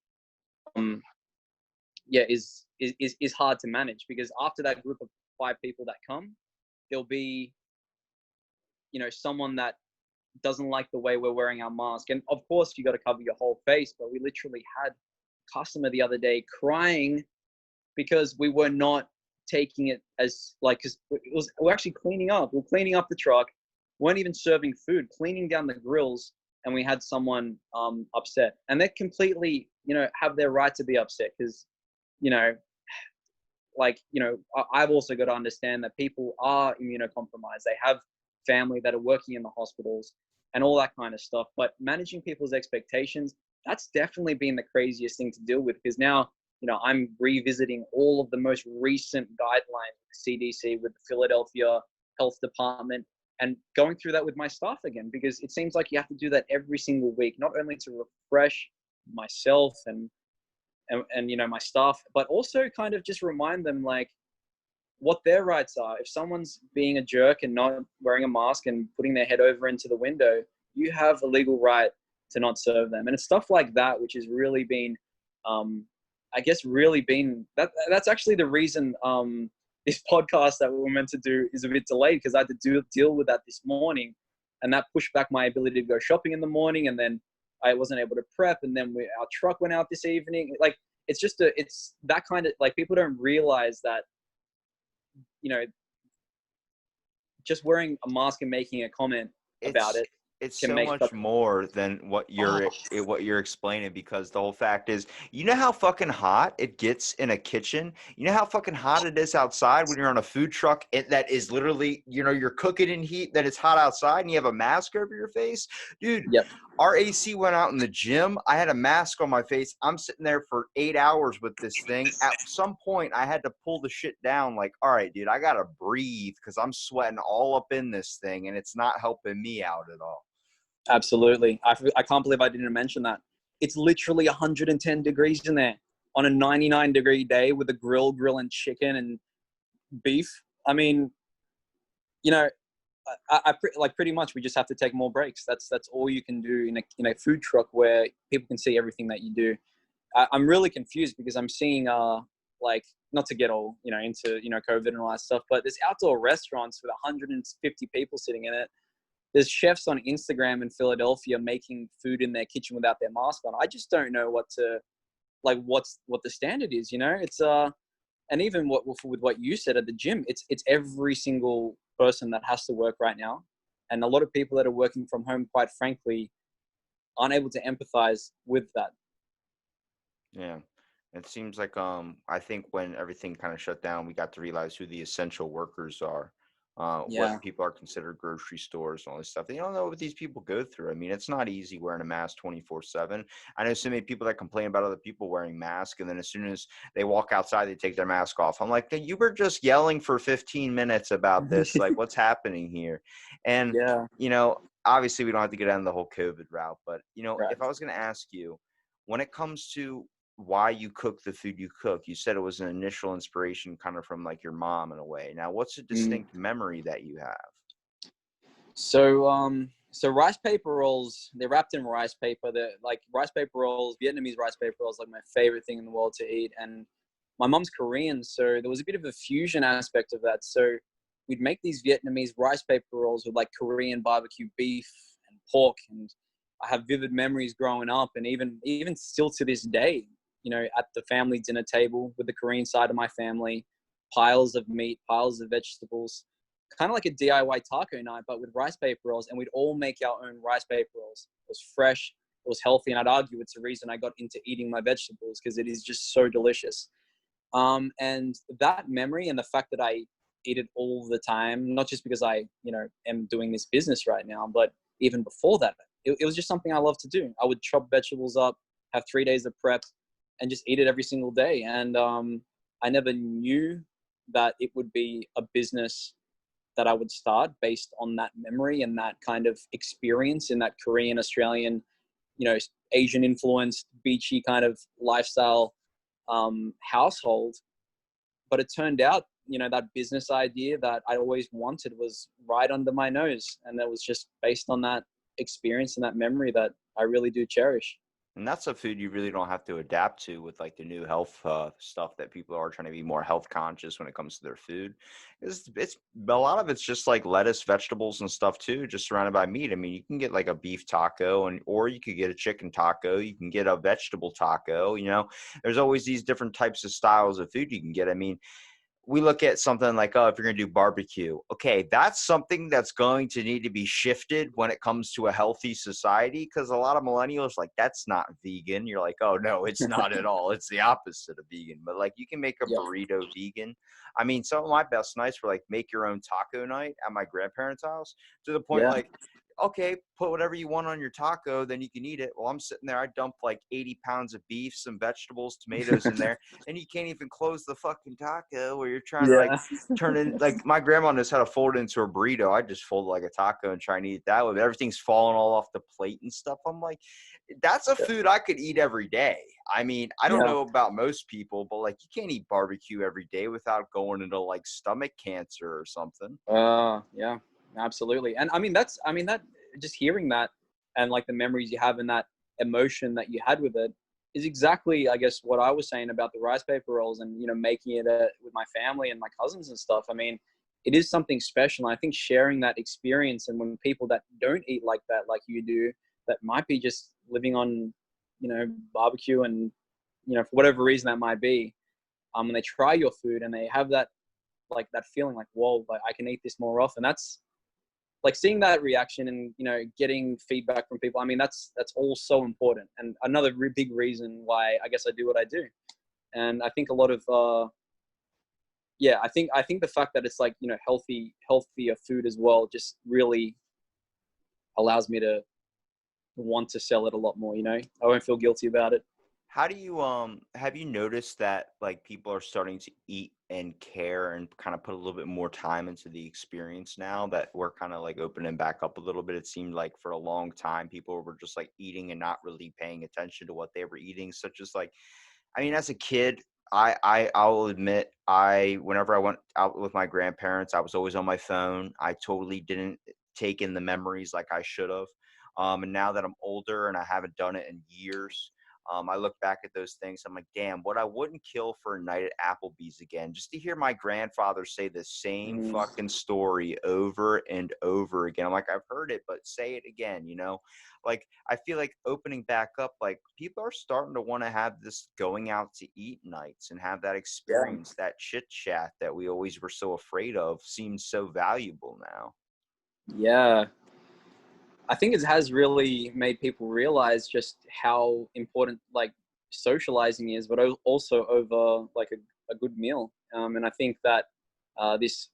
Speaker 2: yeah, is hard to manage, because after that group of 5 people that come, there'll be, someone that doesn't like the way we're wearing our mask. And of course, you got to cover your whole face. But we literally had a customer the other day crying because we were not taking it as like, because we're actually cleaning up. We're cleaning up the truck. Weren't even serving food, cleaning down the grills, and we had someone upset. And they completely, have their right to be upset because, you know, I've also got to understand that people are immunocompromised. They have family that are working in the hospitals and all that kind of stuff. But managing people's expectations, that's definitely been the craziest thing to deal with, because now, I'm revisiting all of the most recent guidelines, CDC, with the Philadelphia Health Department, and going through that with my staff again, because it seems like you have to do that every single week, not only to refresh myself and my staff, but also kind of just remind them like what their rights are. If someone's being a jerk and not wearing a mask and putting their head over into the window, you have a legal right to not serve them. And it's stuff like that which has really been, I guess, really been that's actually the reason this podcast that we were meant to do is a bit delayed, because I had to deal with that this morning, and that pushed back my ability to go shopping in the morning, and then I wasn't able to prep, and then our truck went out this evening. Like, it's that kind of, like, people don't realize that, you know, just wearing a mask and making a comment about
Speaker 1: It's
Speaker 2: it
Speaker 1: it's
Speaker 2: can
Speaker 1: so
Speaker 2: make
Speaker 1: much
Speaker 2: such.
Speaker 1: more than
Speaker 2: Oh,
Speaker 1: what you're explaining, because the whole fact is, you know how fucking hot it gets in a kitchen? You know how fucking hot it is outside when you're on a food truck that is literally, you're cooking in heat, that it's hot outside and you have a mask over your face? Dude,
Speaker 2: yep,
Speaker 1: our AC went out in the gym. I had a mask on my face. I'm sitting there for 8 hours with this thing. At some point, I had to pull the shit down. Like, all right, dude, I got to breathe because I'm sweating all up in this thing and it's not helping me out at all.
Speaker 2: absolutely. I can't believe I didn't mention that. It's literally 110 degrees in there on a 99-degree day with a grilling chicken and beef. I mean, you know, like, pretty much we just have to take more breaks. That's all you can do in a food truck where people can see everything that you do. I'm really confused because I'm seeing like, not to get all into COVID and all that stuff, but there's outdoor restaurants with 150 people sitting in it. There's chefs on Instagram in Philadelphia making food in their kitchen without their mask on. I just don't know what the standard is. It's and even with what you said at the gym, it's every single person that has to work right now, and a lot of people that are working from home, quite frankly, aren't able to empathize with that.
Speaker 1: Yeah. It seems like I think when everything kind of shut down, we got to realize who the essential workers are. What
Speaker 2: Yeah.
Speaker 1: people are considered grocery stores and all this stuff. They don't know what these people go through. I mean, it's not easy wearing a mask 24/7. I know so many people that complain about other people wearing masks, and then as soon as they walk outside, they take their mask off. I'm like, you were just yelling for 15 minutes about this. Like, what's happening here? And
Speaker 2: Yeah.
Speaker 1: obviously, we don't have to get down the whole COVID route, but
Speaker 2: Right.
Speaker 1: if I was going to ask you, when it comes to why you cook the food you cook, you said it was an initial inspiration kind of from like your mom in a way. Now, what's a
Speaker 2: Mm.
Speaker 1: distinct memory that you have?
Speaker 2: So rice paper rolls, they're wrapped in rice paper. They're like rice paper rolls, Vietnamese rice paper rolls, like my favorite thing in the world to eat. And my mom's Korean, so there was a bit of a fusion aspect of that. So we'd make these Vietnamese rice paper rolls with like Korean barbecue beef and pork. And I have vivid memories growing up, and even still to this day, at the family dinner table with the Korean side of my family, piles of meat, piles of vegetables, kind of like a DIY taco night, but with rice paper rolls. And we'd all make our own rice paper rolls. It was fresh, it was healthy, and I'd argue it's the reason I got into eating my vegetables, because it is just so delicious. And that memory and the fact that I eat it all the time, not just because I, am doing this business right now, but even before that, it was just something I love to do. I would chop vegetables up, have 3 days of prep, and just eat it every single day. And I never knew that it would be a business that I would start based on that memory and that kind of experience in that Korean, Australian, Asian influenced, beachy kind of lifestyle household. But it turned out, that business idea that I always wanted was right under my nose. And that was just based on that experience and that memory that I really do cherish.
Speaker 1: And that's a food you really don't have to adapt to with like the new health stuff that people are trying to be more health conscious when it comes to their food. It's a lot of it's just like lettuce, vegetables, and stuff too, just surrounded by meat. I mean, you can get like a beef taco, or you could get a chicken taco. You can get a vegetable taco. There's always these different types of styles of food you can get. I mean, we look at something like, oh, if you're going to do barbecue, okay, that's something that's going to need to be shifted when it comes to a healthy society, because a lot of millennials like, that's not vegan. You're like, oh, no, it's not at all. It's the opposite of vegan. But like, you can make a
Speaker 2: Yeah.
Speaker 1: burrito vegan. I mean, some of my best nights were like make your own taco night at my grandparents' house, to the point
Speaker 2: Yeah.
Speaker 1: like okay, put whatever you want on your taco, then you can eat it. Well, I'm sitting there, I dump like 80 pounds of beef, some vegetables, tomatoes in there, and you can't even close the fucking taco where you're trying to like
Speaker 2: Yeah.
Speaker 1: turn in, like my grandma knows how to fold it into a burrito. I just fold it like a taco and try and eat it that way. But everything's falling all off the plate and stuff. I'm like, that's a food I could eat every day. I mean, I don't
Speaker 2: Yeah.
Speaker 1: know about most people, but like you can't eat barbecue every day without going into like stomach cancer or something.
Speaker 2: Yeah, absolutely. And I mean, that just hearing that and like the memories you have and that emotion that you had with it is exactly, I guess, what I was saying about the rice paper rolls and, making it with my family and my cousins and stuff. I mean, it is something special. And I think sharing that experience and when people that don't eat like that, like you do, that might be just living on, barbecue and, for whatever reason that might be, when they try your food and they have that, like that feeling like, whoa, like I can eat this more often. That's like seeing that reaction and, getting feedback from people. I mean, that's all so important. And another big reason why I guess I do what I do. And I think a lot of, I think the fact that it's like, healthier food as well, just really allows me to want to sell it a lot more, I won't feel guilty about it.
Speaker 1: How do you have you noticed that like people are starting to eat and care and kind of put a little bit more time into the experience now that we're kind of like opening back up a little bit? It seemed like for a long time people were just like eating and not really paying attention to what they were eating, such as like, I mean, as a kid, I'll admit, whenever I went out with my grandparents, I was always on my phone. I totally didn't take in the memories like I should have. And now that I'm older and I haven't done it in years, I look back at those things. I'm like, damn, what I wouldn't kill for a night at Applebee's again, just to hear my grandfather say the same
Speaker 2: Mm,
Speaker 1: fucking story over and over again. I'm like, I've heard it, but say it again, Like, I feel like opening back up, like people are starting to want to have this going out to eat nights and have that
Speaker 2: yeah.
Speaker 1: experience, that chit chat that we always were so afraid of seems so valuable now.
Speaker 2: Yeah. I think it has really made people realize just how important like socializing is, but also over like a good meal. And I think that this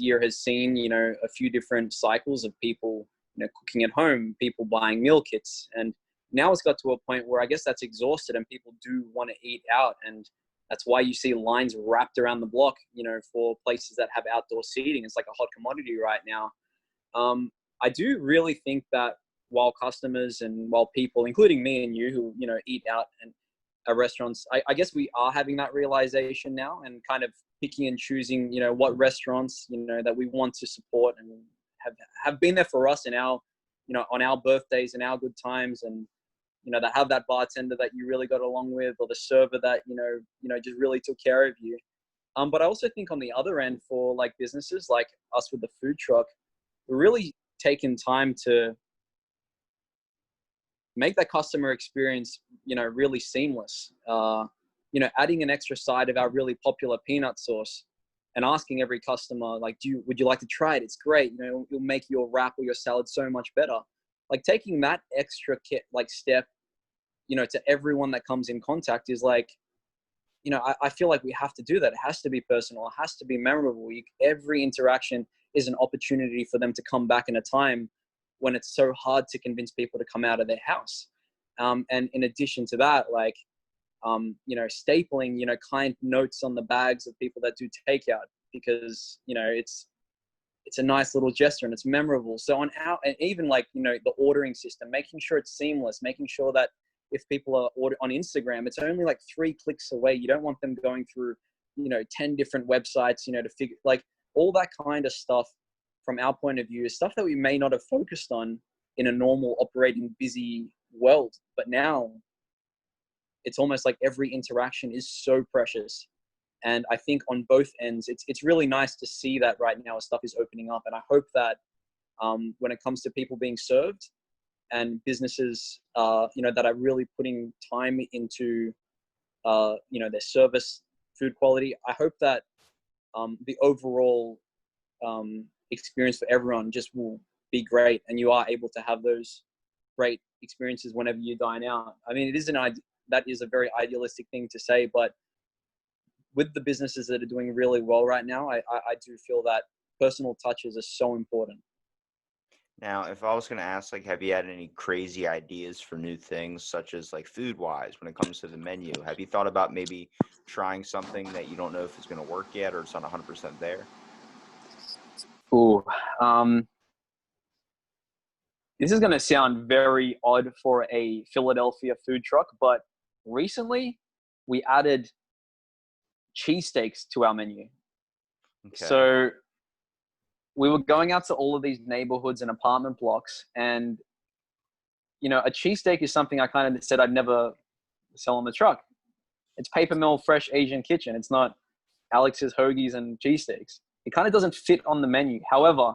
Speaker 2: year has seen, a few different cycles of people, cooking at home, people buying meal kits. And now it's got to a point where I guess that's exhausted and people do want to eat out. And that's why you see lines wrapped around the block, for places that have outdoor seating. It's like a hot commodity right now. I do really think that while customers and while people, including me and you, who eat out and at restaurants, I guess we are having that realization now and kind of picking and choosing, what restaurants that we want to support and have been there for us in our, on our birthdays and our good times, and that have that bartender that you really got along with, or the server that just really took care of you. But I also think on the other end for like businesses like us with the food truck, we're really taking time to make that customer experience, really seamless. Adding an extra side of our really popular peanut sauce and asking every customer, like, would you like to try it? It's great. It'll make your wrap or your salad so much better. Like taking that extra step, to everyone that comes in contact is like, I feel like we have to do that. It has to be personal. It has to be memorable. Every interaction is an opportunity for them to come back in a time when it's so hard to convince people to come out of their house. And in addition to that, like, stapling, kind notes on the bags of people that do takeout, because, it's a nice little gesture and it's memorable. So and even like, the ordering system, making sure it's seamless, making sure that if people are on Instagram, it's only like 3 clicks away. You don't want them going through, 10 different websites, to figure like all that kind of stuff from our point of view is stuff that we may not have focused on in a normal operating busy world. But now it's almost like every interaction is so precious. And I think on both ends, it's really nice to see that right now stuff is opening up. And I hope that when it comes to people being served and businesses, that are really putting time into, their service, food quality, I hope that the overall experience for everyone just will be great, and you are able to have those great experiences whenever you dine out. I mean, that is a very idealistic thing to say, but with the businesses that are doing really well right now, I do feel that personal touches are so important.
Speaker 1: Now, if I was going to ask, like, have you had any crazy ideas for new things, such as like food wise, when it comes to the menu? Have you thought about maybe trying something that you don't know if it's going to work yet or it's not 100% there?
Speaker 2: Ooh, um, this is going to sound very odd for a Philadelphia food truck, but recently we added cheesesteaks to our menu.
Speaker 1: Okay.
Speaker 2: So we were going out to all of these neighborhoods and apartment blocks, and a cheesesteak is something I kind of said I'd never sell on the truck. It's paper mill fresh Asian kitchen. It's not Alex's hoagies and cheesesteaks. It kind of doesn't fit on the menu. However,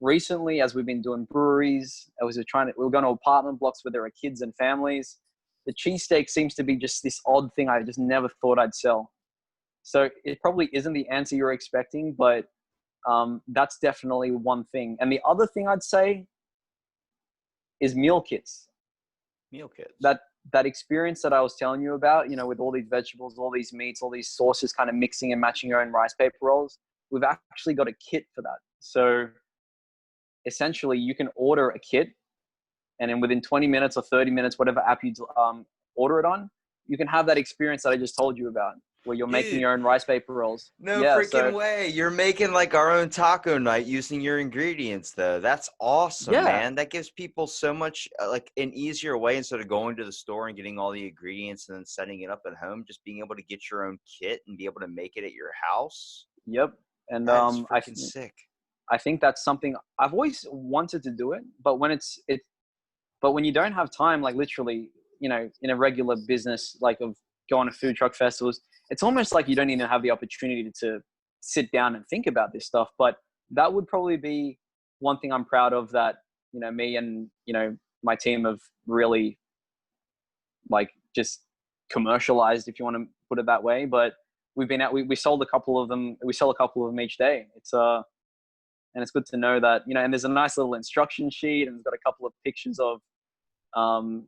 Speaker 2: recently, as we've been doing breweries, we were going to apartment blocks where there are kids and families. The cheesesteak seems to be just this odd thing I just never thought I'd sell. So it probably isn't the answer you're expecting, but that's definitely one thing. And the other thing I'd say is meal kits.
Speaker 1: Meal kits.
Speaker 2: That experience that I was telling you about, with all these vegetables, all these meats, all these sauces, kind of mixing and matching your own rice paper rolls. We've actually got a kit for that. So essentially, you can order a kit, and then within 20 minutes or 30 minutes, whatever app you order it on, you can have that experience that I just told you about, where you're making
Speaker 1: Dude,
Speaker 2: your own rice paper rolls.
Speaker 1: no
Speaker 2: Yeah.
Speaker 1: freaking
Speaker 2: So
Speaker 1: way. You're making like our own taco night using your ingredients, though. That's awesome,
Speaker 2: yeah,
Speaker 1: man. That gives people so much like an easier way instead of going to the store and getting all the ingredients and then setting it up at home. Just being able to get your own kit and be able to make it at your house.
Speaker 2: yep. And
Speaker 1: That is freaking sick.
Speaker 2: I think that's something I've always wanted to do it, but when you don't have time, like literally, in a regular business, like of going to food truck festivals, it's almost like you don't even have the opportunity to sit down and think about this stuff. But that would probably be one thing I'm proud of, that, me and, my team have really, like, just commercialized, if you want to put it that way. But we sold a couple of them. We sell a couple of them each day. And it's good to know that, and there's a nice little instruction sheet, and it's got a couple of pictures of, um,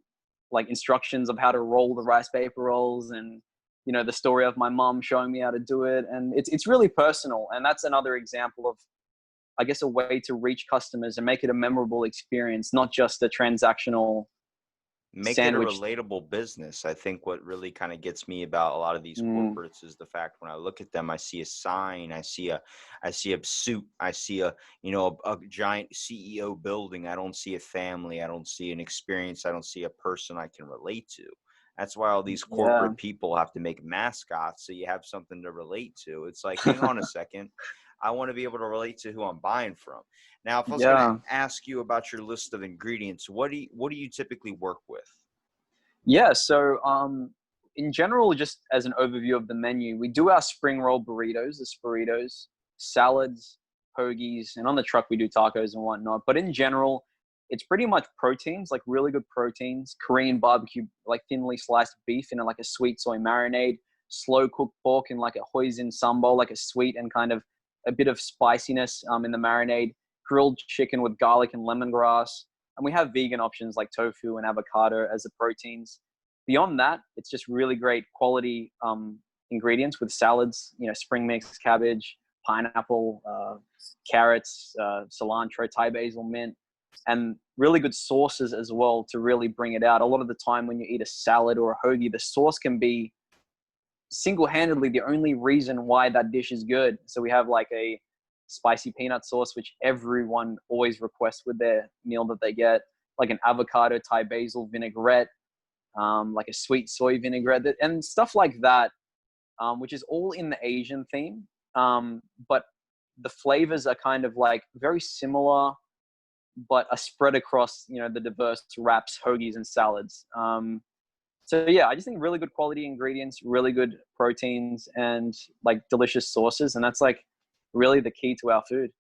Speaker 2: like, instructions of how to roll the rice paper rolls, and the story of my mom showing me how to do it, and it's really personal. And that's another example of, I guess, a way to reach customers and make it a memorable experience, not just a transactional
Speaker 1: Make it a
Speaker 2: sandwich.
Speaker 1: relatable business. I think what really kind of gets me about a lot of these
Speaker 2: Mm,
Speaker 1: corporates is the fact when I look at them, I see a sign, I see a suit, I see a giant CEO building. I don't see a family, I don't see an experience, I don't see a person I can relate to. That's why all these
Speaker 2: yeah.
Speaker 1: corporate people have to make mascots so you have something to relate to. It's like, hang on a second. I want to be able to relate to who I'm buying from. Now, if I was going to
Speaker 2: Yeah.
Speaker 1: ask you about your list of ingredients, what do you typically work with?
Speaker 2: Yeah. So, in general, just as an overview of the menu, we do our spring roll burritos, the Spurritos, salads, hoagies, and on the truck we do tacos and whatnot. But in general, it's pretty much proteins, like really good proteins, Korean barbecue, like thinly sliced beef in like a sweet soy marinade, slow cooked pork in like a hoisin sambal, like a sweet and kind of a bit of spiciness in the marinade, grilled chicken with garlic and lemongrass. And we have vegan options like tofu and avocado as the proteins. Beyond that, it's just really great quality ingredients with salads, spring mix, cabbage, pineapple, carrots, cilantro, Thai basil, mint, and really good sauces as well to really bring it out. A lot of the time when you eat a salad or a hoagie, the sauce can be single-handedly the only reason why that dish is good. So we have like a spicy peanut sauce, which everyone always requests with their meal that they get, like an avocado Thai basil vinaigrette, like a sweet soy vinaigrette, and stuff like that, which is all in the Asian theme. But the flavors are kind of like very similar, but are spread across, the diverse wraps, hoagies, and salads. So yeah, I just think really good quality ingredients, really good proteins, and like delicious sauces, and that's like really the key to our food.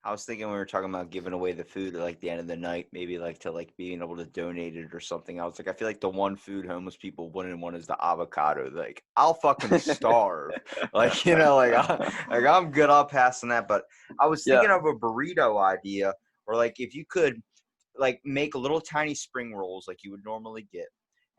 Speaker 1: I was thinking when we were talking about giving away the food at like the end of the night, maybe like to like being able to donate it or something. I was like, I feel like the one food homeless people wouldn't want is the avocado. Like, I'll fucking starve. Like, I'm good on passing that. But I was thinking
Speaker 2: Yeah.
Speaker 1: of a burrito idea, or like if you could like make little tiny spring rolls like you would normally get,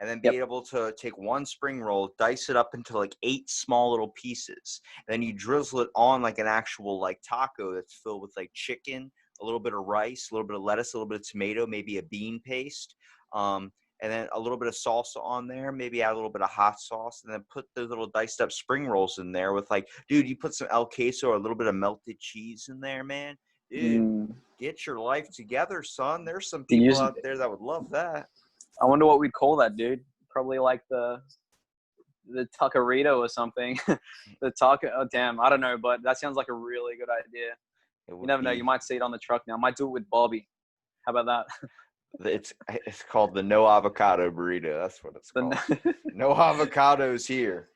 Speaker 1: and then be
Speaker 2: Yep.
Speaker 1: able to take one spring roll, dice it up into like 8 small little pieces, and then you drizzle it on like an actual like taco that's filled with like chicken, a little bit of rice, a little bit of lettuce, a little bit of tomato, maybe a bean paste, and then a little bit of salsa on there, maybe add a little bit of hot sauce, and then put those little diced up spring rolls in there with like, dude, you put some El Queso or a little bit of melted cheese in there, man. Dude,
Speaker 2: Mm.
Speaker 1: get your life together, son. There's some
Speaker 2: You
Speaker 1: people
Speaker 2: just,
Speaker 1: out there that would love that.
Speaker 2: I wonder what we'd call that, dude. Probably like the taquerito or something. The taco. Oh, damn, I don't know, but that sounds like a really good idea.
Speaker 1: It
Speaker 2: You
Speaker 1: would
Speaker 2: never know. You
Speaker 1: be.
Speaker 2: might see it on the truck now. I might do it with Bobby. How about that?
Speaker 1: It's called the no avocado burrito. That's what it's called. No avocados here.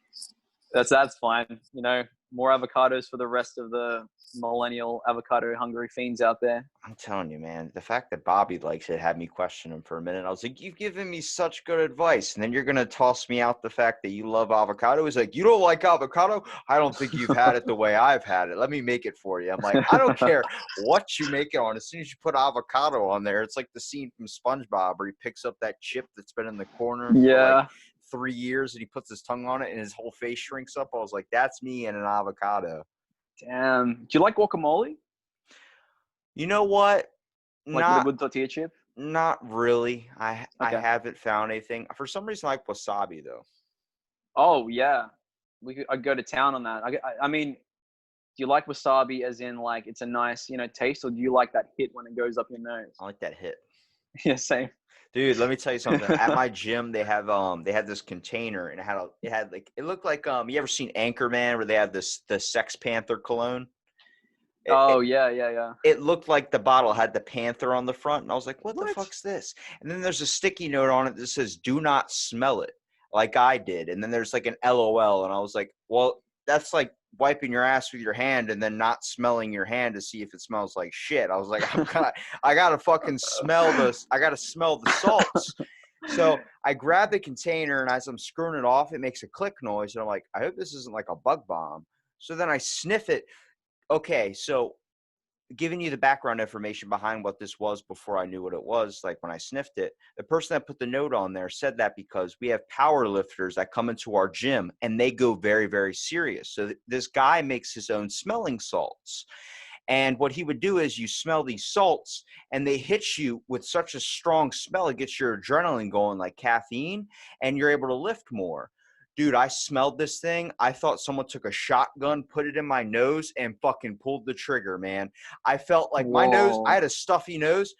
Speaker 2: That's fine. You know, more avocados for the rest of the millennial avocado hungry fiends out there.
Speaker 1: I'm telling you, man, the fact that Bobby likes it had me question him for a minute. I was like, you've given me such good advice. And then you're going to toss me out the fact that you love avocado. He's like, you don't like avocado? I don't think you've had it the way I've had it. Let me make it for you. I'm like, I don't care what you make it on. As soon as you put avocado on there, it's like the scene from SpongeBob where he picks up that chip that's been in the corner for like
Speaker 2: Yeah.
Speaker 1: 3 years and he puts his tongue on it and his whole face shrinks up. I was like, that's me and an avocado.
Speaker 2: Damn. Do you like guacamole?
Speaker 1: You know what?
Speaker 2: Like with a
Speaker 1: Not
Speaker 2: good tortilla chip?
Speaker 1: Not really. I
Speaker 2: Okay.
Speaker 1: haven't found anything. For some reason, I like wasabi though.
Speaker 2: Oh yeah. I'd go to town on that. I mean, do you like wasabi as in like it's a nice, you know, taste, or do you like that hit when it goes up your nose?
Speaker 1: I like that hit.
Speaker 2: Yeah, same.
Speaker 1: Dude, let me tell you something. At my gym, they had this container and it had like it looked like you ever seen Anchorman where they have the Sex Panther cologne? It,
Speaker 2: Oh
Speaker 1: it
Speaker 2: yeah, yeah, yeah.
Speaker 1: it looked like the bottle had the panther on the front, and I was like, "What the
Speaker 2: What?
Speaker 1: fuck's this?" And then there's a sticky note on it that says, "Do not smell it," like I did. And then there's like an LOL, and I was like, "Well, that's like wiping your ass with your hand and then not smelling your hand to see if it smells like shit." I was like, I gotta fucking smell this. I gotta smell the salts." So I grab the container, and as I'm screwing it off, it makes a click noise, and I'm like, I hope this isn't like a bug bomb. So then I sniff it. Okay, so giving you the background information behind what this was before I knew what it was, like when I sniffed it, the person that put the note on there said that because we have power lifters that come into our gym and they go very, very serious. So this guy makes his own smelling salts. And what he would do is you smell these salts and they hit you with such a strong smell, it gets your adrenaline going like caffeine, and you're able to lift more. Dude, I smelled this thing. I thought someone took a shotgun, put it in my nose, and fucking pulled the trigger, man. I felt like my nose, I
Speaker 2: Whoa.
Speaker 1: had a stuffy nose.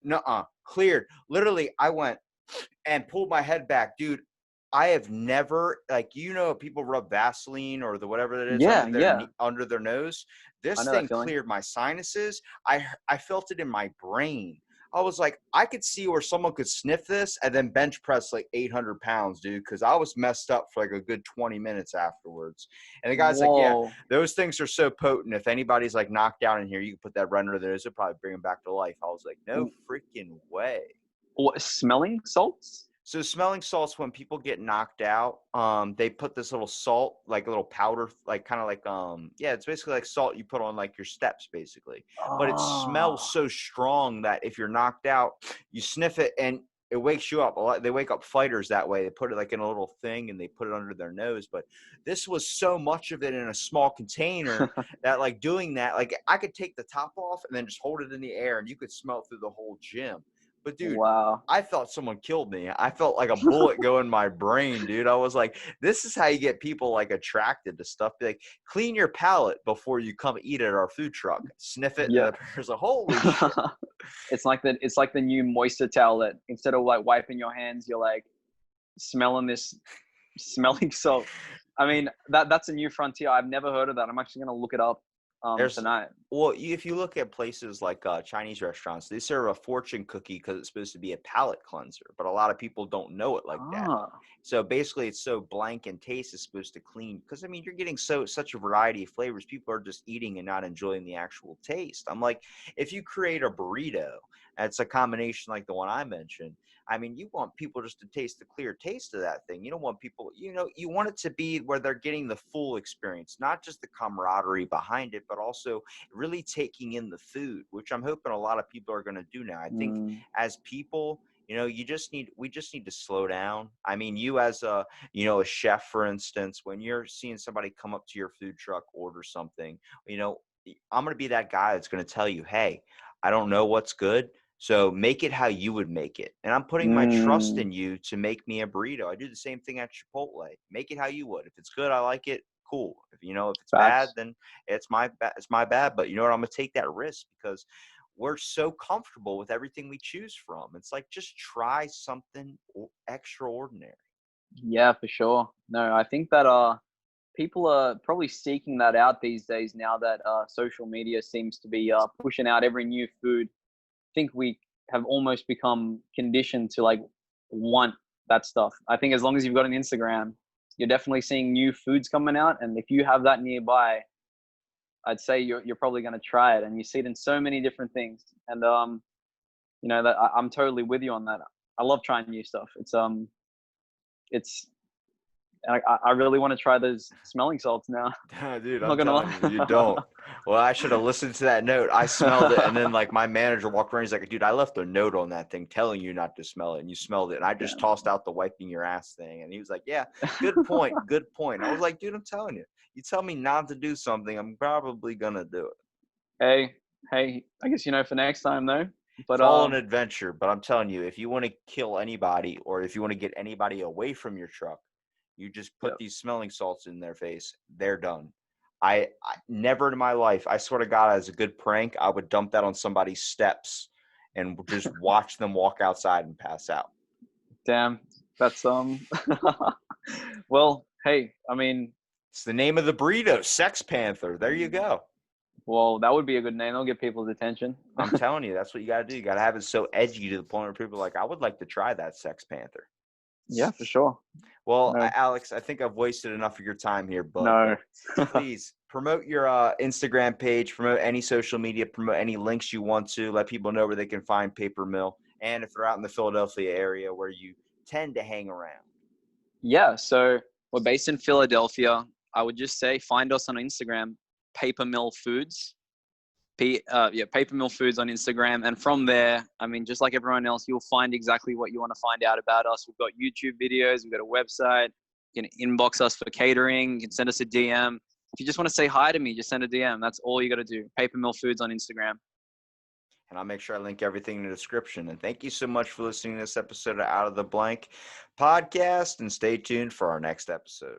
Speaker 1: Nuh-uh, cleared. Literally, I went and pulled my head back. Dude, I have never, like, you know, people rub Vaseline or the whatever it is
Speaker 2: Yeah, yeah.
Speaker 1: under their nose.
Speaker 2: I
Speaker 1: This
Speaker 2: know that
Speaker 1: thing
Speaker 2: feeling.
Speaker 1: cleared my sinuses. I felt it in my brain. I was like, I could see where someone could sniff this and then bench press like 800 pounds, dude, because I was messed up for like a good 20 minutes afterwards. And the guy's like, yeah,
Speaker 2: Whoa.
Speaker 1: those things are so potent. If anybody's like knocked down in here, you can put that right under their nose. It'll probably bring them back to life. I was like, no freaking way.
Speaker 2: What, smelling salts?
Speaker 1: So smelling salts, when people get knocked out, they put this little salt, like a little powder, like kind of like yeah, it's basically like salt you put on like your steps, basically. But it smells
Speaker 2: Oh.
Speaker 1: so strong that if you're knocked out, you sniff it and it wakes you up. A lot, they wake up fighters that way. They put it like in a little thing and they put it under their nose. But this was so much of it in a small container that like doing that, like I could take the top off and then just hold it in the air and you could smell it through the whole gym. But dude,
Speaker 2: Wow.
Speaker 1: I thought someone killed me. I felt like a bullet go in my brain, dude. I was like, this is how you get people like attracted to stuff. Be like, clean your palate before you come eat at our food truck. Sniff it, and then
Speaker 2: Yeah.
Speaker 1: the person's like, holy shit.
Speaker 2: It's like the new moisture towel, instead of like wiping your hands, you're like smelling this smelling salt. I mean, that's a new frontier. I've never heard of that. I'm actually gonna look it up
Speaker 1: There's
Speaker 2: tonight.
Speaker 1: well, if you look at places like Chinese restaurants, they serve a fortune cookie because it's supposed to be a palate cleanser, but a lot of people don't know it like that.
Speaker 2: Ah.
Speaker 1: So basically, it's so blank and taste is supposed to clean because I mean you're getting such a variety of flavors. People are just eating and not enjoying the actual taste. I'm like, if you create a burrito, and it's a combination like the one I mentioned. I mean, you want people just to taste the clear taste of that thing. You don't want people, you know, you want it to be where they're getting the full experience, not just the camaraderie behind it, but also really taking in the food, which I'm hoping a lot of people are going to do now. I think
Speaker 2: Mm.
Speaker 1: as people, you know, we just need to slow down. I mean, you as a, you know, a chef, for instance, when you're seeing somebody come up to your food truck, order something, you know, I'm going to be that guy that's going to tell you, hey, I don't know what's good. So make it how you would make it. And I'm putting my trust
Speaker 2: Mm,
Speaker 1: in you to make me a burrito. I do the same thing at Chipotle. Make it how you would. If it's good, I like it. Cool. If it's bad,
Speaker 2: facts.
Speaker 1: then it's my bad. But you know what? I'm gonna take that risk because we're so comfortable with everything we choose from. It's like just try something extraordinary.
Speaker 2: Yeah, for sure. No, I think that people are probably seeking that out these days now that social media seems to be pushing out every new food. I think we have almost become conditioned to like want that stuff. I think as long as you've got an Instagram, you're definitely seeing new foods coming out, and if you have that nearby, I'd say you're probably going to try it, and you see it in so many different things. And that I'm totally with you on that. I love trying new stuff. It's I really want to try those smelling salts now.
Speaker 1: Dude,
Speaker 2: I'm not
Speaker 1: I'm
Speaker 2: gonna
Speaker 1: telling you, you
Speaker 2: lie.
Speaker 1: don't. Well, I should have listened to that note. I smelled it, and then like my manager walked around. He's like, "Dude, I left a note on that thing telling you not to smell it, and you smelled it." And I just
Speaker 2: Damn.
Speaker 1: tossed out the wiping your ass thing, and he was like, "Yeah, good point, good point." I was like, "Dude, I'm telling you, you tell me not to do something, I'm probably gonna do it."
Speaker 2: Hey, hey, I guess for next time though. But
Speaker 1: It's all an adventure, but I'm telling you, if you want to kill anybody or if you want to get anybody away from your truck, you just
Speaker 2: yeah,
Speaker 1: put these smelling salts in their face. They're done. I never in my life, I swear to God, as a good prank, I would dump that on somebody's steps and just watch them walk outside and pass out.
Speaker 2: damn, that's well, hey, I mean,
Speaker 1: It's the name of the burrito, Sex Panther. There you go.
Speaker 2: well, that would be a good name. That'll get people's attention.
Speaker 1: I'm telling you, that's what you got to do. You got to have it so edgy to the point where people are like, I would like to try that Sex Panther.
Speaker 2: Yeah, for sure.
Speaker 1: Well,
Speaker 2: No,
Speaker 1: Alex, I think I've wasted enough of your time here, bud.
Speaker 2: no.
Speaker 1: But please promote your Instagram page, promote any social media, promote any links you want to. Let people know where they can find Paper Mill, and if they're out in the Philadelphia area where you tend to hang around.
Speaker 2: Yeah, so we're based in Philadelphia. I would just say find us on Instagram, Paper Mill Foods. Paper Mill Foods on Instagram. And from there, I mean, just like everyone else, you'll find exactly what you want to find out about us. We've got YouTube videos, we've got a website. You can inbox us for catering. You can send us a DM. If you just want to say hi to me, just send a DM. That's all you got to do. Paper Mill Foods on Instagram.
Speaker 1: And I'll make sure I link everything in the description. And thank you so much for listening to this episode of Out of the Blank podcast. And stay tuned for our next episode.